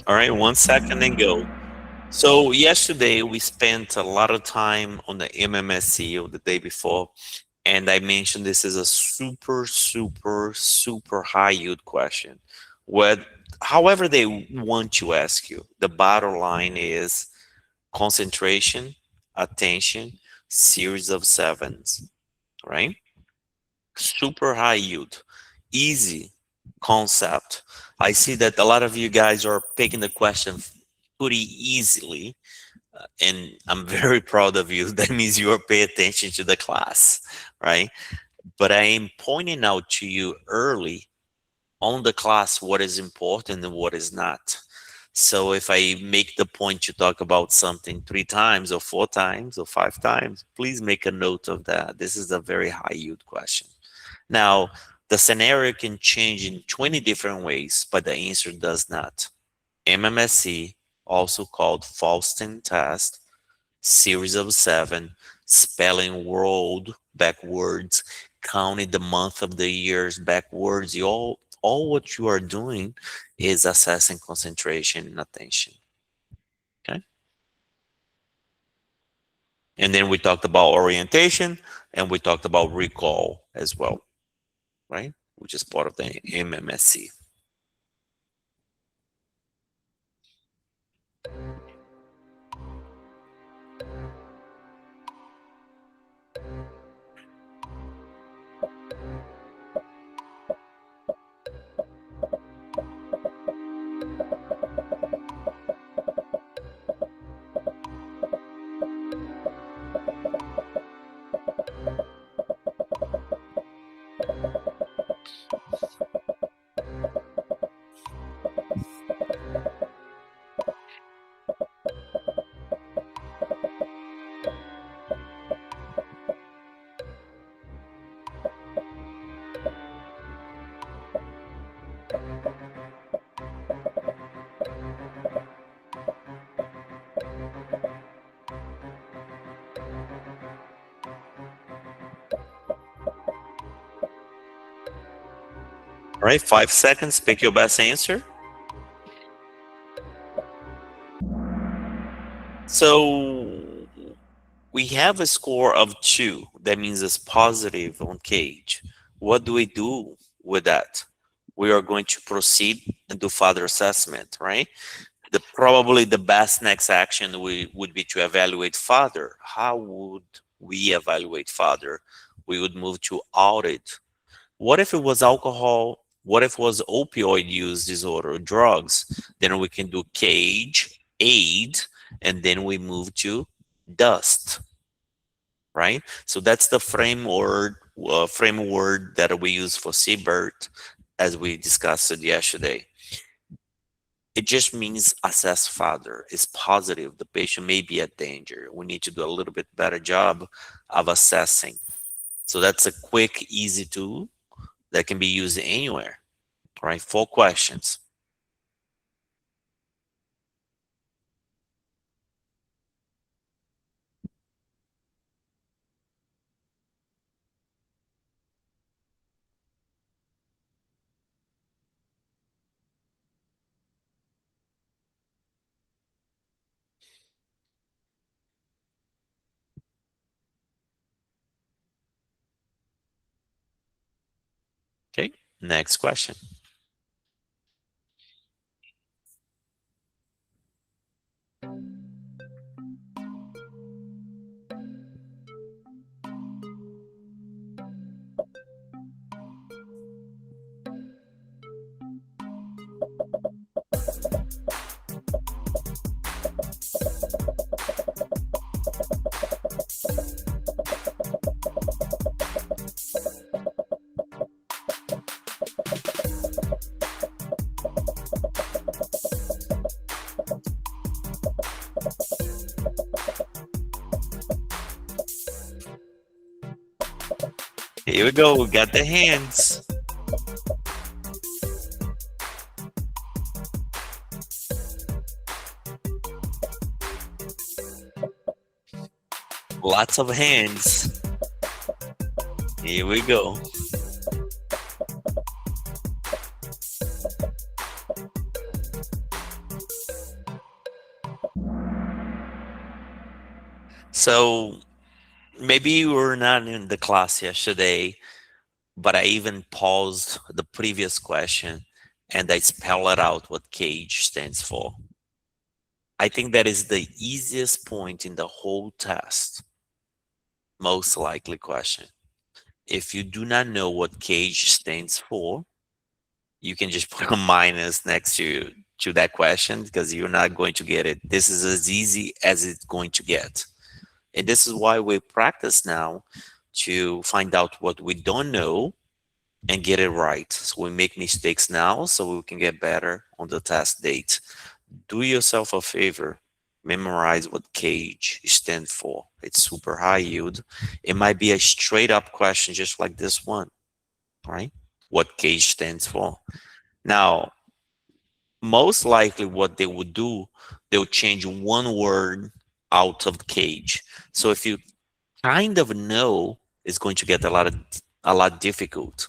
All right, 1 second and go. So yesterday we spent a lot of time on the MMSE, or the day before, and I mentioned this is a super high yield question. What, however they want to ask you, the bottom line is concentration, attention, series of sevens, right? Super high yield, easy concept. I see that a lot of you guys are picking the question pretty easily, and I'm very proud of you. That means you are paying attention to the class, right? But I am pointing out to you early on the class what is important and what is not. So if I make the point to talk about something 3 times or 4 times or 5 times, please make a note of that. This is a very high yield question. Now, the scenario can change in 20 different ways, but the answer does not. MMSE, also called Falston test, series of 7, spelling world backwards, counting the month of the years backwards. All what you are doing is assessing concentration and attention. Okay. And then we talked about orientation, and we talked about recall as well, right? Which is part of the MMSE. All right, 5 seconds, pick your best answer. So we have a score of 2. That means it's positive on CAGE. What do we do with that? We are going to proceed and do further assessment, right? Probably the best next action would be to evaluate further. How would we evaluate further? We would move to audit. What if it was alcohol? What if it was opioid use disorder, drugs? Then we can do CAGE, AID, and then we move to DUST, right? So that's the framework that we use for CBERT, as we discussed it yesterday. It just means assess further. It's positive. The patient may be at danger. We need to do a little bit better job of assessing. So that's a quick, easy tool that can be used anywhere. All right, 4 questions. Okay, next question. Here we go. We got the hands. Lots of hands. Here we go. So maybe you were not in the class yesterday, but I even paused the previous question and I spell it out what CAGE stands for. I think that is the easiest point in the whole test. Most likely question. If you do not know what CAGE stands for, you can just put a minus next to that question because you're not going to get it. This is as easy as it's going to get. And this is why we practice now to find out what we don't know and get it right. So we make mistakes now so we can get better on the test date. Do yourself a favor. Memorize what CAGE stands for. It's super high yield. It might be a straight up question just like this one, right? What CAGE stands for. Now, most likely what they would do, they'll change one word out of CAGE. So if you kind of know, it's going to get a lot difficult.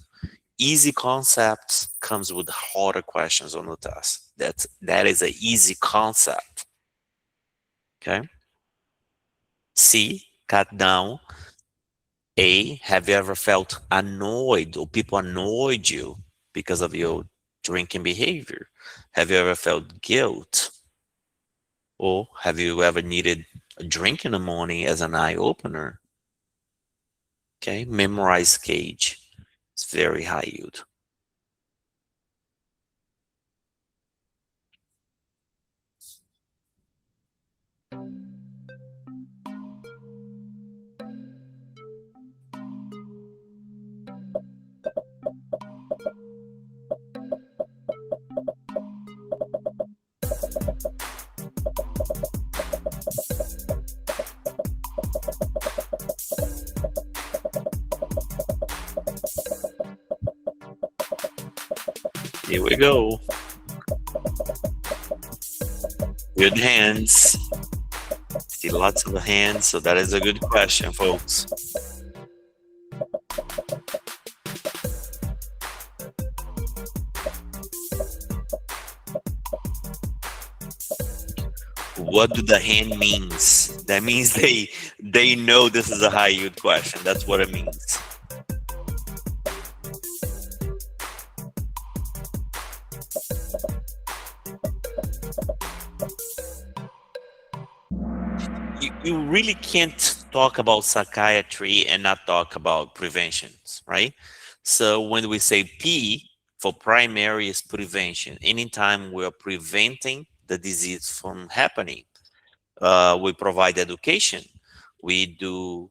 Easy concepts comes with harder questions on the test. That is an easy concept. Okay. C, cut down. A, have you ever felt annoyed or people annoyed you because of your drinking behavior? Have you ever felt guilt? Or have you ever needed a drink in the morning as an eye opener? Okay, memorize CAGE. It's very high yield. Here we go. Good hands. See lots of hands, so that is a good question, folks. What do the hand means? That means they know this is a high yield question. That's what it means. You really can't talk about psychiatry and not talk about preventions, right? So when we say P for primary is prevention, anytime we're preventing the disease from happening, we provide education. We do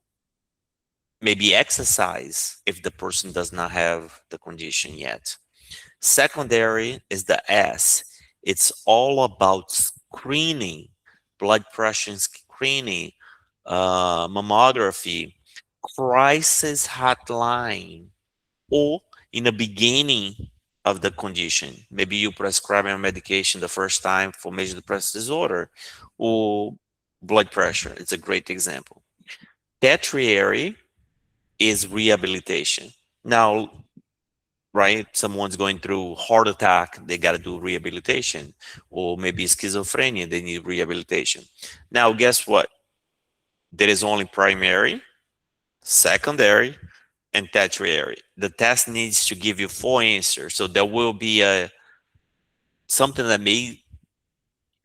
maybe exercise if the person does not have the condition yet. Secondary is the S. It's all about screening, blood pressure screening, mammography, crisis hotline, or in the beginning of the condition. Maybe you prescribe a medication the first time for major depressive disorder or blood pressure. It's a great example. Tertiary is rehabilitation. Now, right, someone's going through heart attack, they got to do rehabilitation, or maybe schizophrenia, they need rehabilitation. Now, guess what? There is only primary, secondary, and tertiary. The test needs to give you 4 answers, so there will be something that may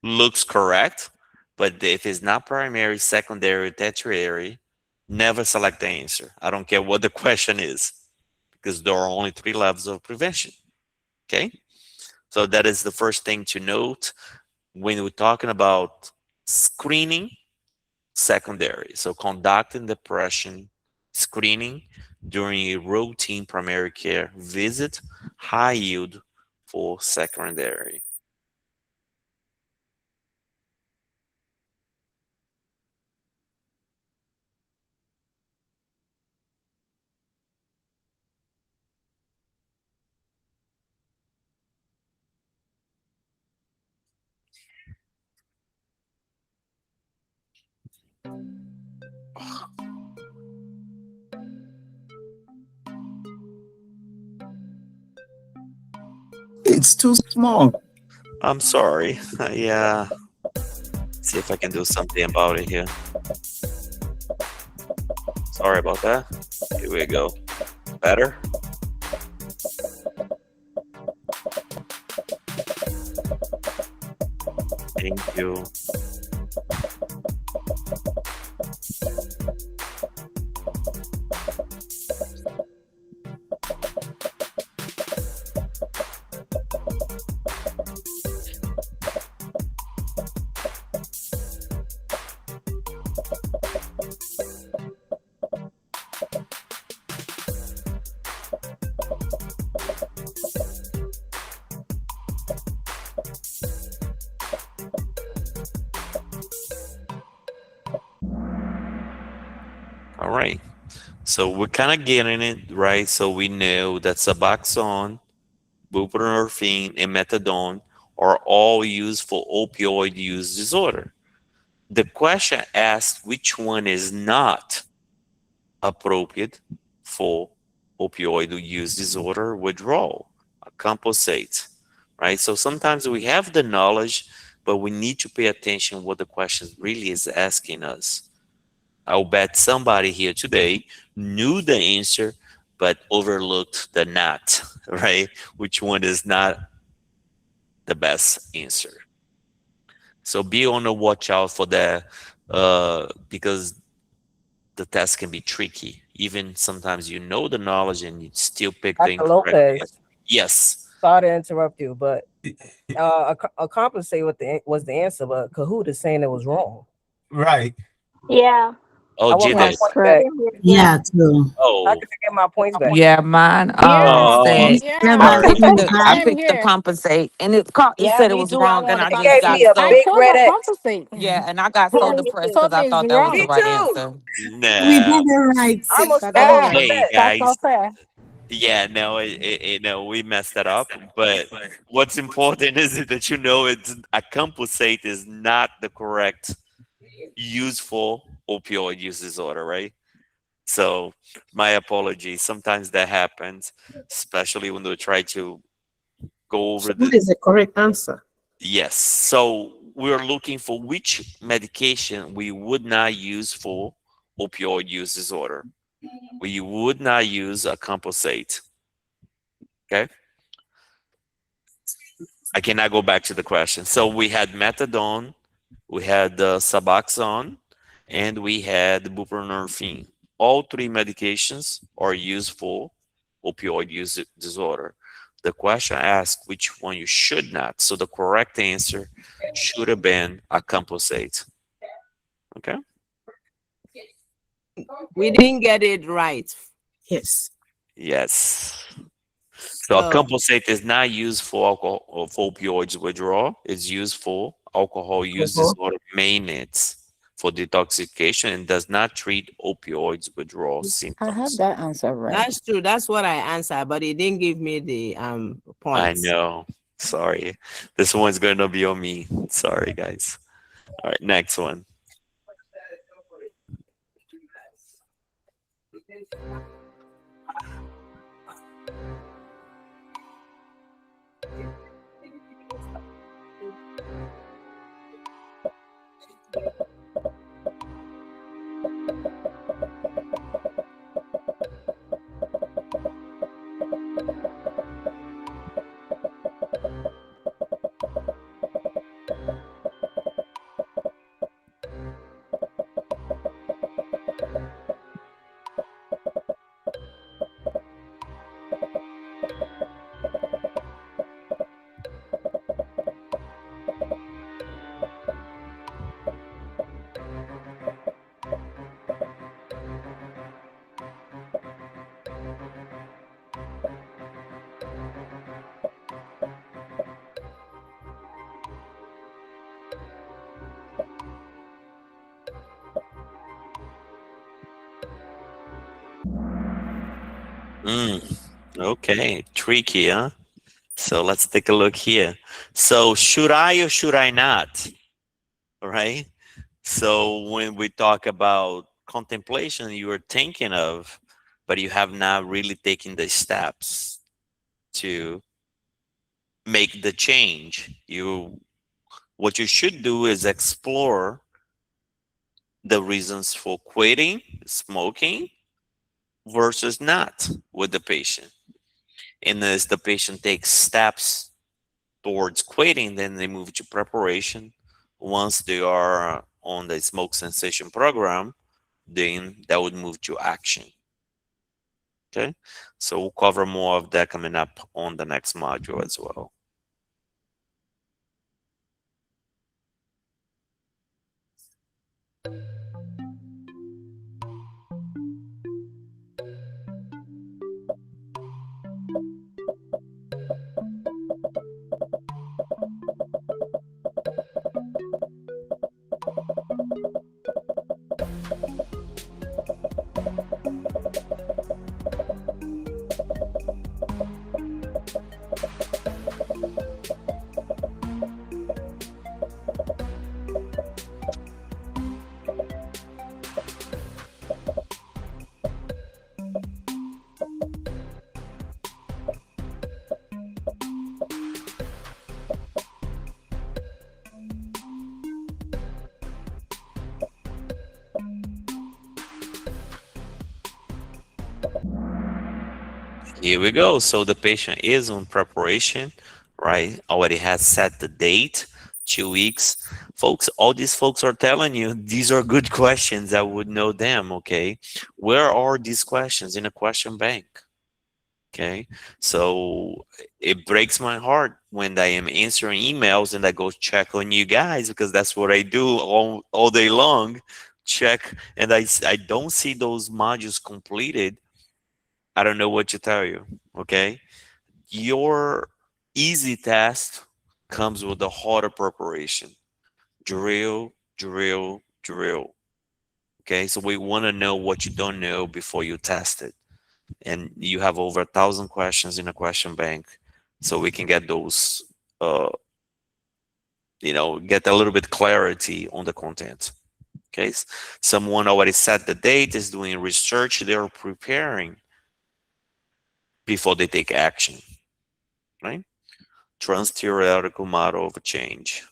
looks correct, but if it's not primary, secondary, tertiary, never select the answer. I don't care what the question is, because there are only 3 levels of prevention. Okay, so that is the first thing to note when we're talking about screening. Secondary, so conducting depression screening during a routine primary care visit. High yield for secondary. It's too small. I'm sorry. Yeah. See if I can do something about it here. Sorry about that. Here we go. Better? Thank you. All right. So we're kind of getting it right. So we know that Suboxone, buprenorphine, and methadone are all used for opioid use disorder. The question asks which one is not appropriate for opioid use disorder withdrawal, Acamprosate, right? So sometimes we have the knowledge, but we need to pay attention what the question really is asking us. I'll bet somebody here today knew the answer, but overlooked the not, right? Which one is not the best answer. So be on the watch out for that, because the test can be tricky. Even sometimes you know the knowledge and you still pick the Dr. incorrect Lopez, answer. Yes. sorry to interrupt you, but Acamprosate was the answer, but Kahoot is saying it was wrong. Right. Yeah, Oh, I want my Janet. that's points correct. back. Yeah, too. I Oh. can get my points back. Yeah, mine Oh. said Never I picked seen the that. compensate, and it Yeah, said it me was too. I wrong, and wanted I It just gave me got a I so big chose red a X. compensate. yeah, and I got so depressed because Told I me it's thought that was the Me wrong. right too. answer. We Nah. did it right. I almost That's fell all off the right. Hey bed. That's guys. not fair. Yeah, no, no, we messed that up. But what's important is that you know it's Acamprosate is not the correct use for opioid use disorder, right? So my apologies. Sometimes that happens, especially when they try to go So over what the. is the correct answer? Yes. So we're looking for which medication we would not use for opioid use disorder. We would not use a composite. Okay. I cannot go back to the question. So we had methadone, we had Suboxone, and we had buprenorphine. All three medications are used for opioid use disorder. The question asks which one you should not. So the correct answer should have been a composite. Okay. We didn't get it right. Yes. Yes. So a So composite is not used for alcohol or for opioids withdrawal. It's used for alcohol use disorder maintenance for detoxification and does not treat opioids withdrawal I have symptoms. that answer right. that's true. That's what I answered, but it didn't give me the I points. know. Sorry. This one's going to be on me. Sorry, guys. All right, next one. Okay, tricky, huh? So let's take a look here. So should I or should I not? All right. So when we talk about contemplation, you are thinking of, but you have not really taken the steps to make the change. What you should do is explore the reasons for quitting smoking versus not with the patient. And as the patient takes steps towards quitting, then they move to preparation. Once they are on the smoke cessation program, then that would move to action. Okay, so we'll cover more of that coming up on the next module as well. Here we go. So the patient is on preparation, right? Already has set the date, 2 weeks. Folks, all these folks are telling you these are good questions. I would know them, okay? Where are these questions in a question bank? Okay, so it breaks my heart when I am answering emails and I go check on you guys because that's what I do all day long. Check, and I don't see those modules completed. I don't know what to tell you. Okay, your easy test comes with a harder preparation. Drill, drill, drill. Okay, so we want to know what you don't know before you test it. And you have over 1,000 questions in a question bank, so we can get those, uh, get a little bit clarity on the content. Okay, someone already set the date, is doing research, they're preparing before they take action, right? Trans-theoretical model of change.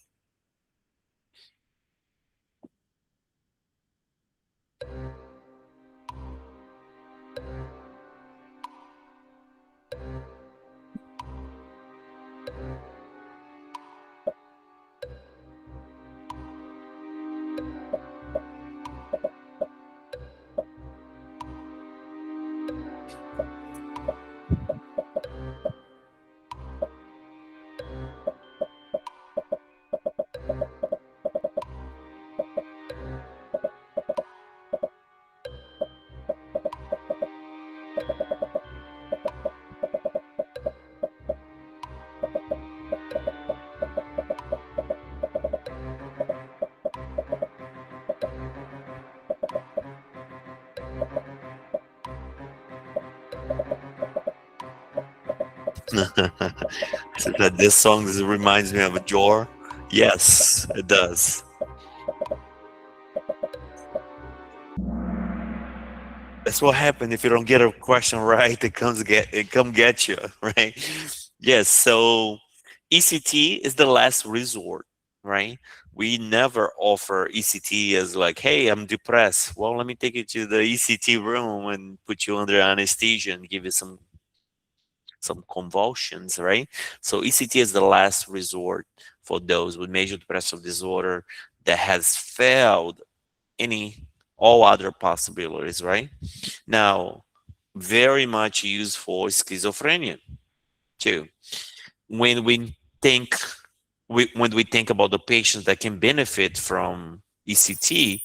So that this song reminds me of a drawer. Yes, it does. That's what happens if you don't get a question right. It come get you, right? Yes. So ECT is the last resort, right? We never offer ECT as like, hey, I'm depressed. Well, let me take you to the ECT room and put you under anesthesia and give you some convulsions, right? So ECT is the last resort for those with major depressive disorder that has failed any all other possibilities, right? Now, very much used for schizophrenia too. When we think when we think about the patients that can benefit from ECT,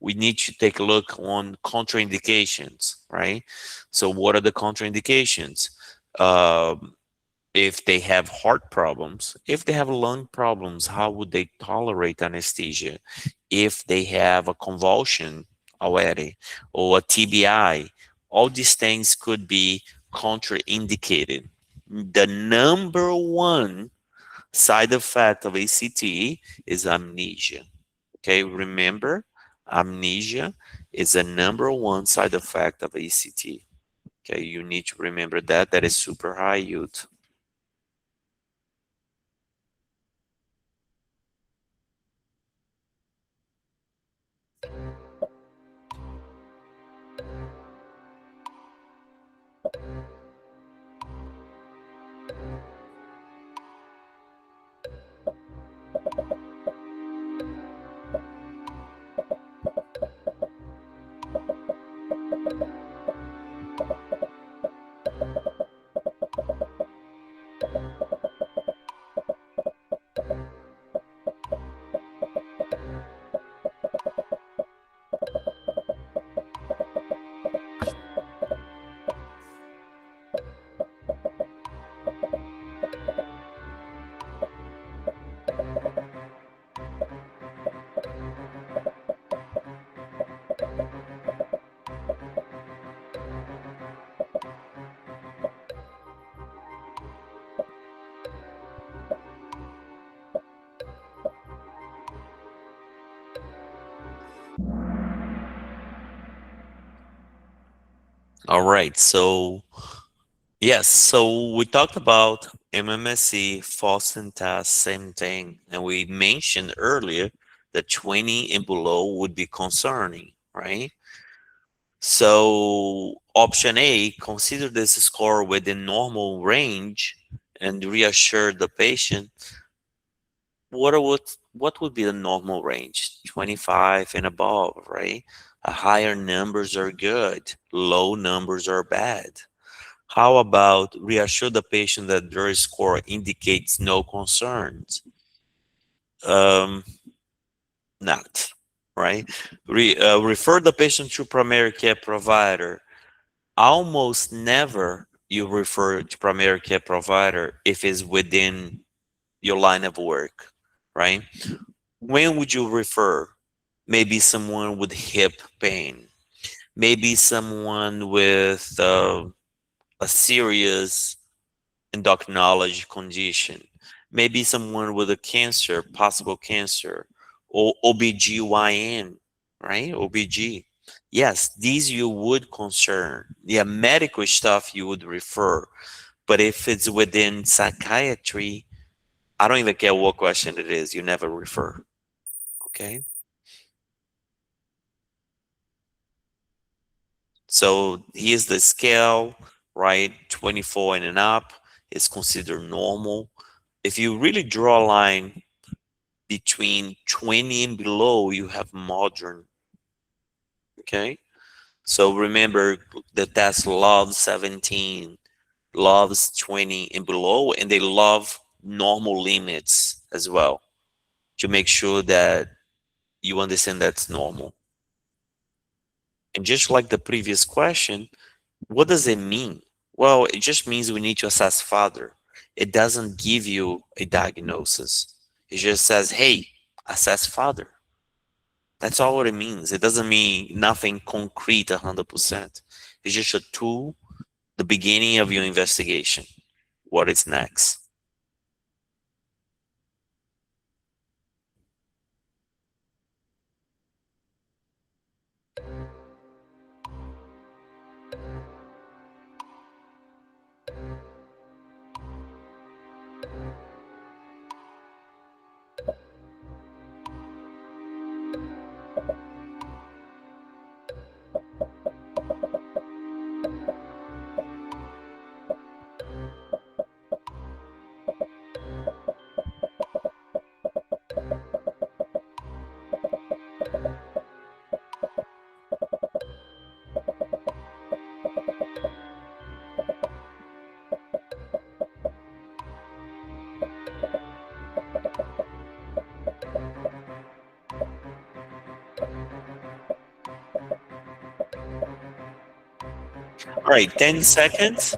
we need to take a look on contraindications, right? So, what are the contraindications? Um, if they have heart problems, if they have lung problems, how would they tolerate anesthesia? If they have a convulsion already or a TBI, all these things could be contraindicated. The number one side effect of ACT is amnesia. Okay, remember, amnesia is the number one side effect of ACT. Okay, you need to remember that. That is super high yield. All right, so yes, so we talked about MMSE, Foston test, same thing, and we mentioned earlier that 20 and below would be concerning, right? So option A, consider this score within normal range and reassure the patient. What would be the normal range? 25 and above, right? Higher numbers are good, low numbers are bad. How about reassure the patient that their score indicates no concerns? Um, Not, right? Refer the patient to primary care provider. Almost never you refer to primary care provider if it's within your line of work, right? When would you refer? Maybe someone with hip pain, maybe someone with a serious endocrinology condition, maybe someone with a cancer, possible cancer, or OBGYN, right? OBG. Yes, these you would concern. Yeah, medical stuff you would refer. But if it's within psychiatry, I don't even care what question it is, you never refer. Okay. So here's the scale, right? 24 and up is considered normal. If you really draw a line between 20 and below, you have modern. Okay. So remember, the test loves 17, loves 20 and below, and they love normal limits as well to make sure that you understand that's normal. And just like the previous question, what does it mean? Well, it just means we need to assess further. It doesn't give you a diagnosis. It just says, hey, assess further. That's all it means. It doesn't mean nothing concrete 100%. It's just a tool, the beginning of your investigation. What is next? All right, 10 seconds.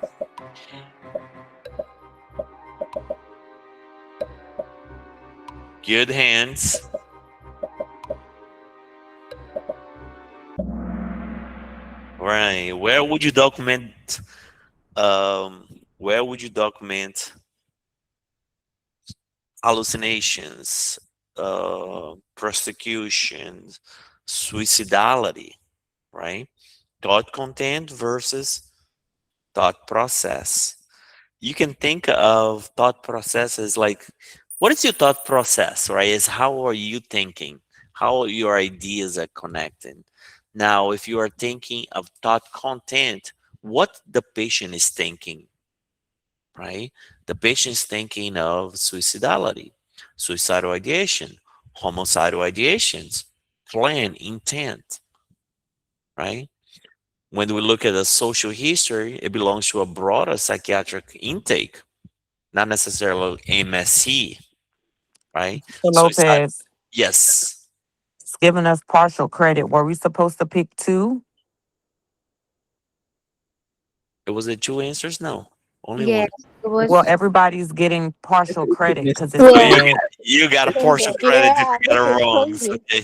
Good hands. Right. Where would you document hallucinations, prosecutions, suicidality, right? Thought content versus thought process. You can think of thought processes like, what is your thought process, right? Is how are you thinking? How your ideas are connected. Now, if you are thinking of thought content, what the patient is thinking, right? The patient is thinking of suicidality, suicidal ideation, homicidal ideations, plan, intent, right? When we look at the social history, it belongs to a broader psychiatric intake, not necessarily MSE, right? So Suicide, Lopez, yes. it's giving us partial credit. Were we supposed to pick two? It was the two answers? No, only Yeah, one. it was. Well, everybody's getting partial credit because it So Yeah. said, you got a portion credit if you got it wrong. So, okay.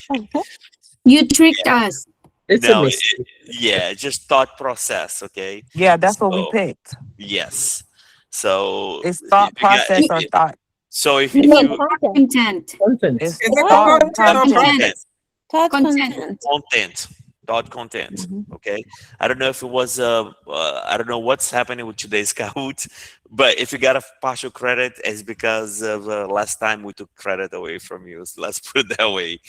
You tricked us. It's a No, mistake. yeah, just thought process. Okay. yeah, that's what we So picked. yes. So It's if thought you got, process or thought. so if No, you content. Content. It's Is it thought content or content. process? content, thought content. Mhm. Okay. I don't know if it was I don't know what's happening with today's Kahoot, but if you got a partial credit, it's because of last time we took credit away from you. So let's put it that way.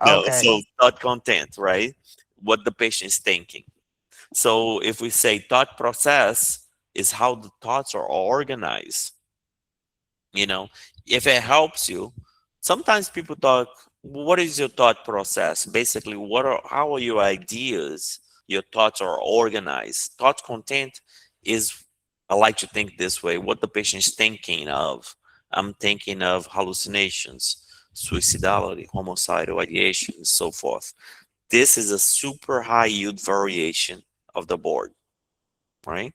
No, Okay. so thought content, right? What the patient is thinking. So if we say thought process is how the thoughts are organized, you know, if it helps you, sometimes people talk, what is your thought process? Basically, how are your ideas, your thoughts are organized? Thought content is, I like to think this way, what the patient is thinking of. I'm thinking of hallucinations, suicidality, homicidal ideation, so forth. This is a super high yield variation of the board, right?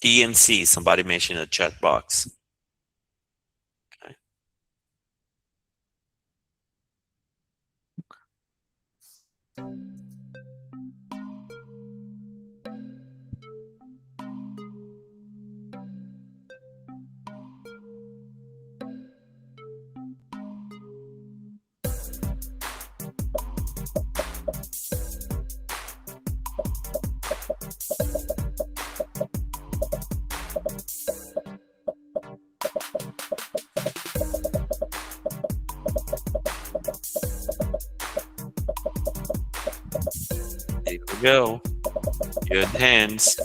TNC, somebody mentioned in the chat box. Okay. There you go. Good hands.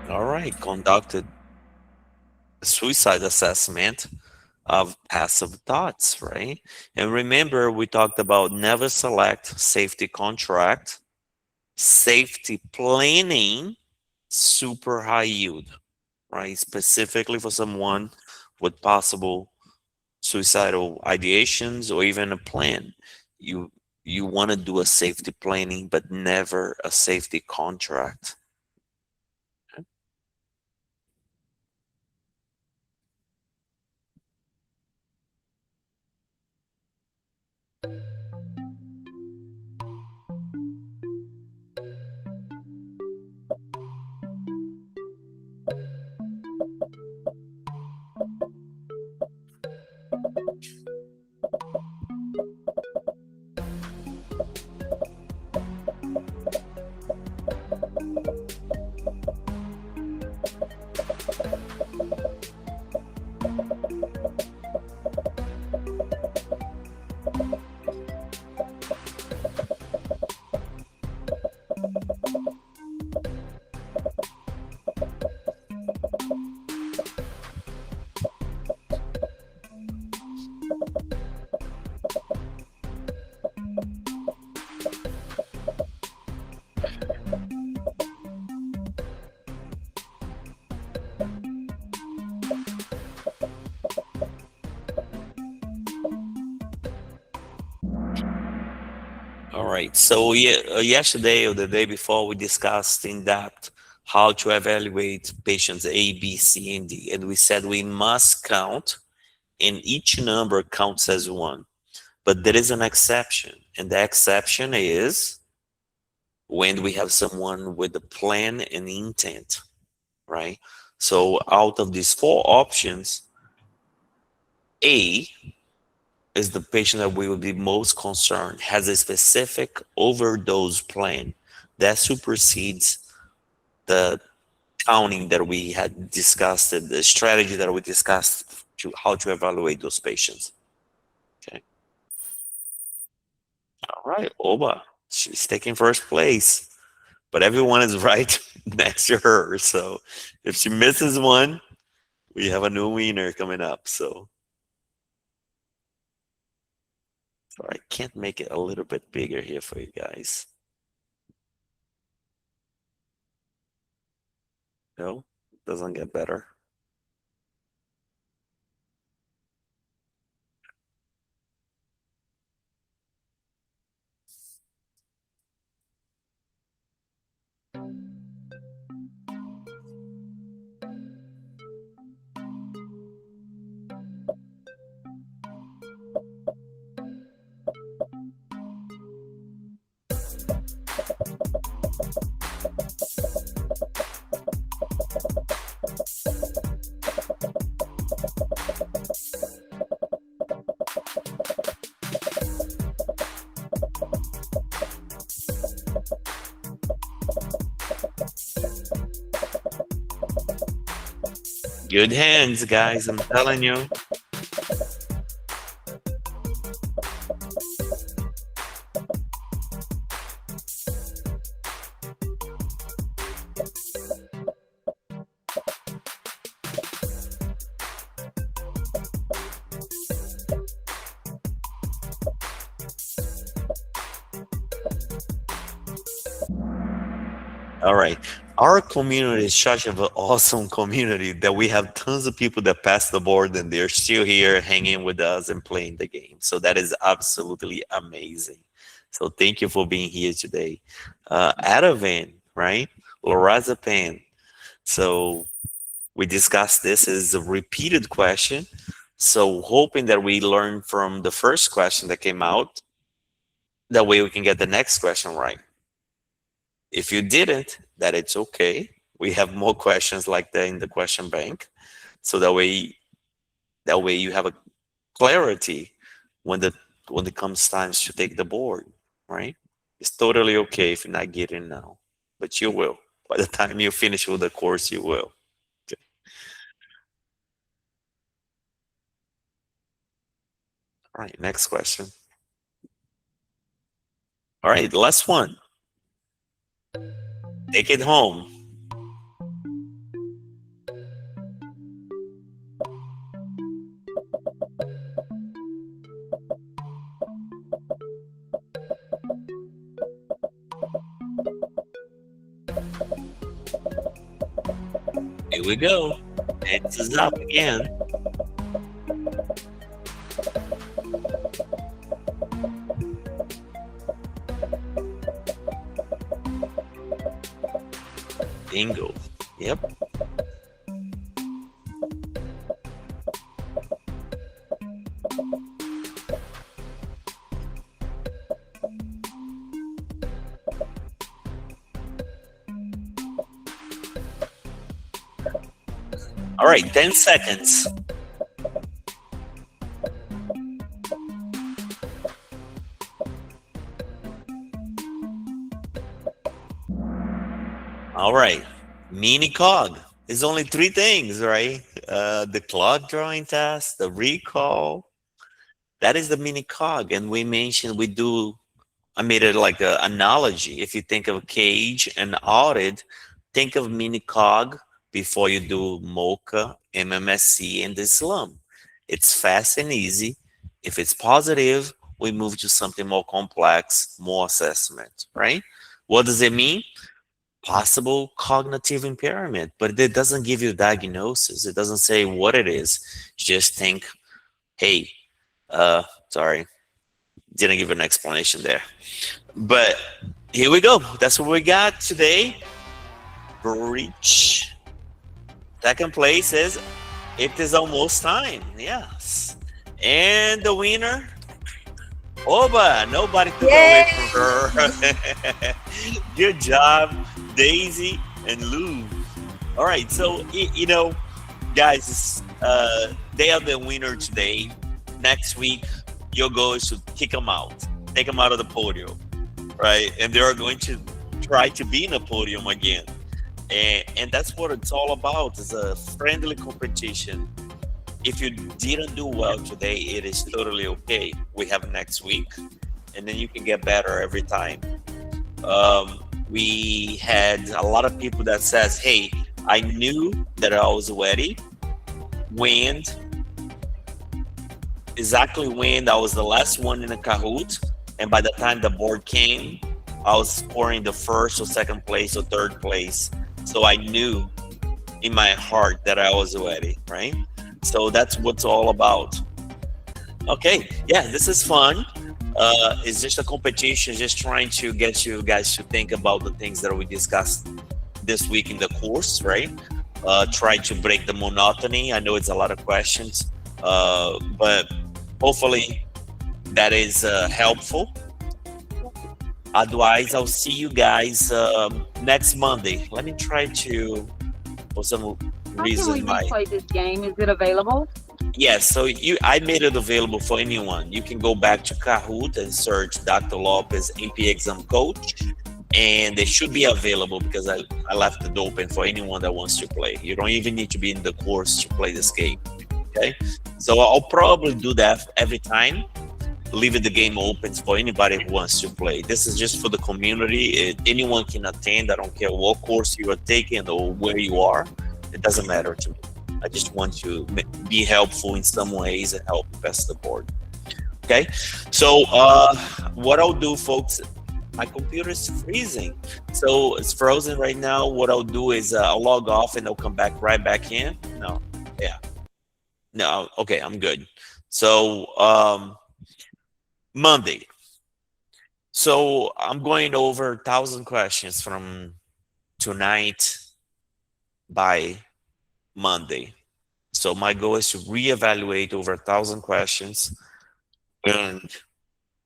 All right, conducted a suicide assessment of passive thoughts, right? And remember, we talked about never select safety contract, safety planning, super high yield, right? Specifically for someone with possible suicidal ideations or even a plan. You you want to do a safety planning, but never a safety contract. All right. So yesterday or the day before, we discussed in depth how to evaluate patients A, B, C, and D, and we said we must count, and each number counts as one. But there is an exception, and the exception is when we have someone with a plan and intent, right? So out of these 4 options, A is the patient that we would be most concerned, has a specific overdose plan that supersedes the counting that we had discussed, the strategy that we discussed to how to evaluate those patients. Okay. All right, Oba, she's taking first place, but everyone is right next to her. So if she misses one, we have a new winner coming up. So I can't make it a little bit bigger here for you guys. No, doesn't get better. Good hands, guys, I'm telling you. All right. Our community is such an awesome community that we have tons of people that pass the board and they're still here hanging with us and playing the game. So that is absolutely amazing. So thank you for being here today. Ativan, right? Lorazepam. So we discussed this as a repeated question. So hoping that we learn from the first question that came out, that way we can get the next question right. If you didn't, that it's okay. We have more questions like that in the question bank. So that way you have a clarity when it comes times to take the board, right? It's totally okay if you're not getting now, but you will. By the time you finish with the course, you will. Okay. All right, next question. All right, last one. Take it home. Here we go. Hands is up again. Bingo. Yep. All right, 10 seconds. All right, Mini-Cog is only 3 things, right? The clock drawing test, the recall. That is the Mini-Cog, and we mentioned I made it like an analogy. If you think of cage and audit, think of Mini-Cog before you do MOCA, MMSE, and the slum. It's fast and easy. If it's positive, we move to something more complex, more assessment, right? What does it mean? Possible cognitive impairment, but it doesn't give you a diagnosis. It doesn't say what it is. Just think, hey, sorry, didn't give an explanation there. But here we go. That's what we got today. Breach. Second place is It Is Almost Time. Yes. And the winner, Oba. Nobody took away from her. Good job, Daisy and Lou. All right, so you know, guys, they are the winner today. Next week, your goal is to kick them out, take them out of the podium, right? And they are going to try to be in the podium again. And that's what it's all about, is a friendly competition. If you didn't do well today, it is totally okay. We have next week, and then you can get better every time. We had a lot of people that says, hey, I knew that I was ready when, exactly when I was the last one in the Kahoot, and by the time the board came, I was scoring the first or second place or third place. So I knew in my heart that I was ready, right? So that's what's all about. Okay, yeah, this is fun. It's just a competition, just trying to get you guys to think about the things that we discussed this week in the course, right? Try to break the monotony. I know it's a lot of questions, but hopefully that is helpful. Otherwise, I'll see you guys next Monday. Let me try to, for some reason, replay this game? Is it available? Yes, so I made it available for anyone. You can go back to Kahoot and search Dr. Lopes AP Exam Coach, and they should be available because I left it open for anyone that wants to play. You don't even need to be in the course to play this game, okay? So I'll probably do that every time, leaving the game open for anybody who wants to play. This is just for the community. Anyone can attend. I don't care what course you are taking or where you are. It doesn't matter to me. I just want to be helpful in some ways and help best the board. Okay, so what I'll do, folks, my computer is freezing, so it's frozen right now. What I'll do is I'll log off and I'll come back right back in. No, yeah, no, okay, I'm good. So Monday. So I'm going over 1,000 questions from tonight by Monday. So my goal is to reevaluate over 1,000 questions and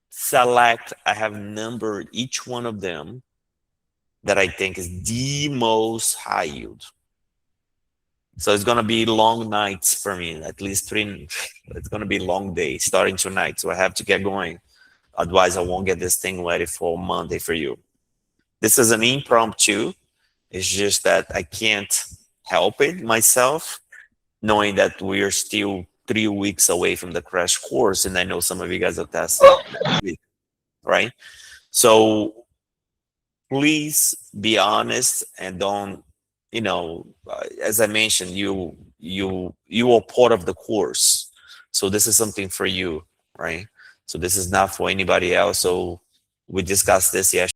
select. I have numbered each one of them that I think is the most high yield. So it's gonna be long nights for me, at least 3. It's gonna be long days starting tonight. So I have to get going. Otherwise, I won't get this thing ready for Monday for you. This is an impromptu. It's just that I can't help it myself, knowing that we are still 3 weeks away from the crash course, and I know some of you guys are testing, right? So please be honest and don't, you know, as I mentioned, you are part of the course, so this is something for you, right? So this is not for anybody else. So we discussed this yesterday.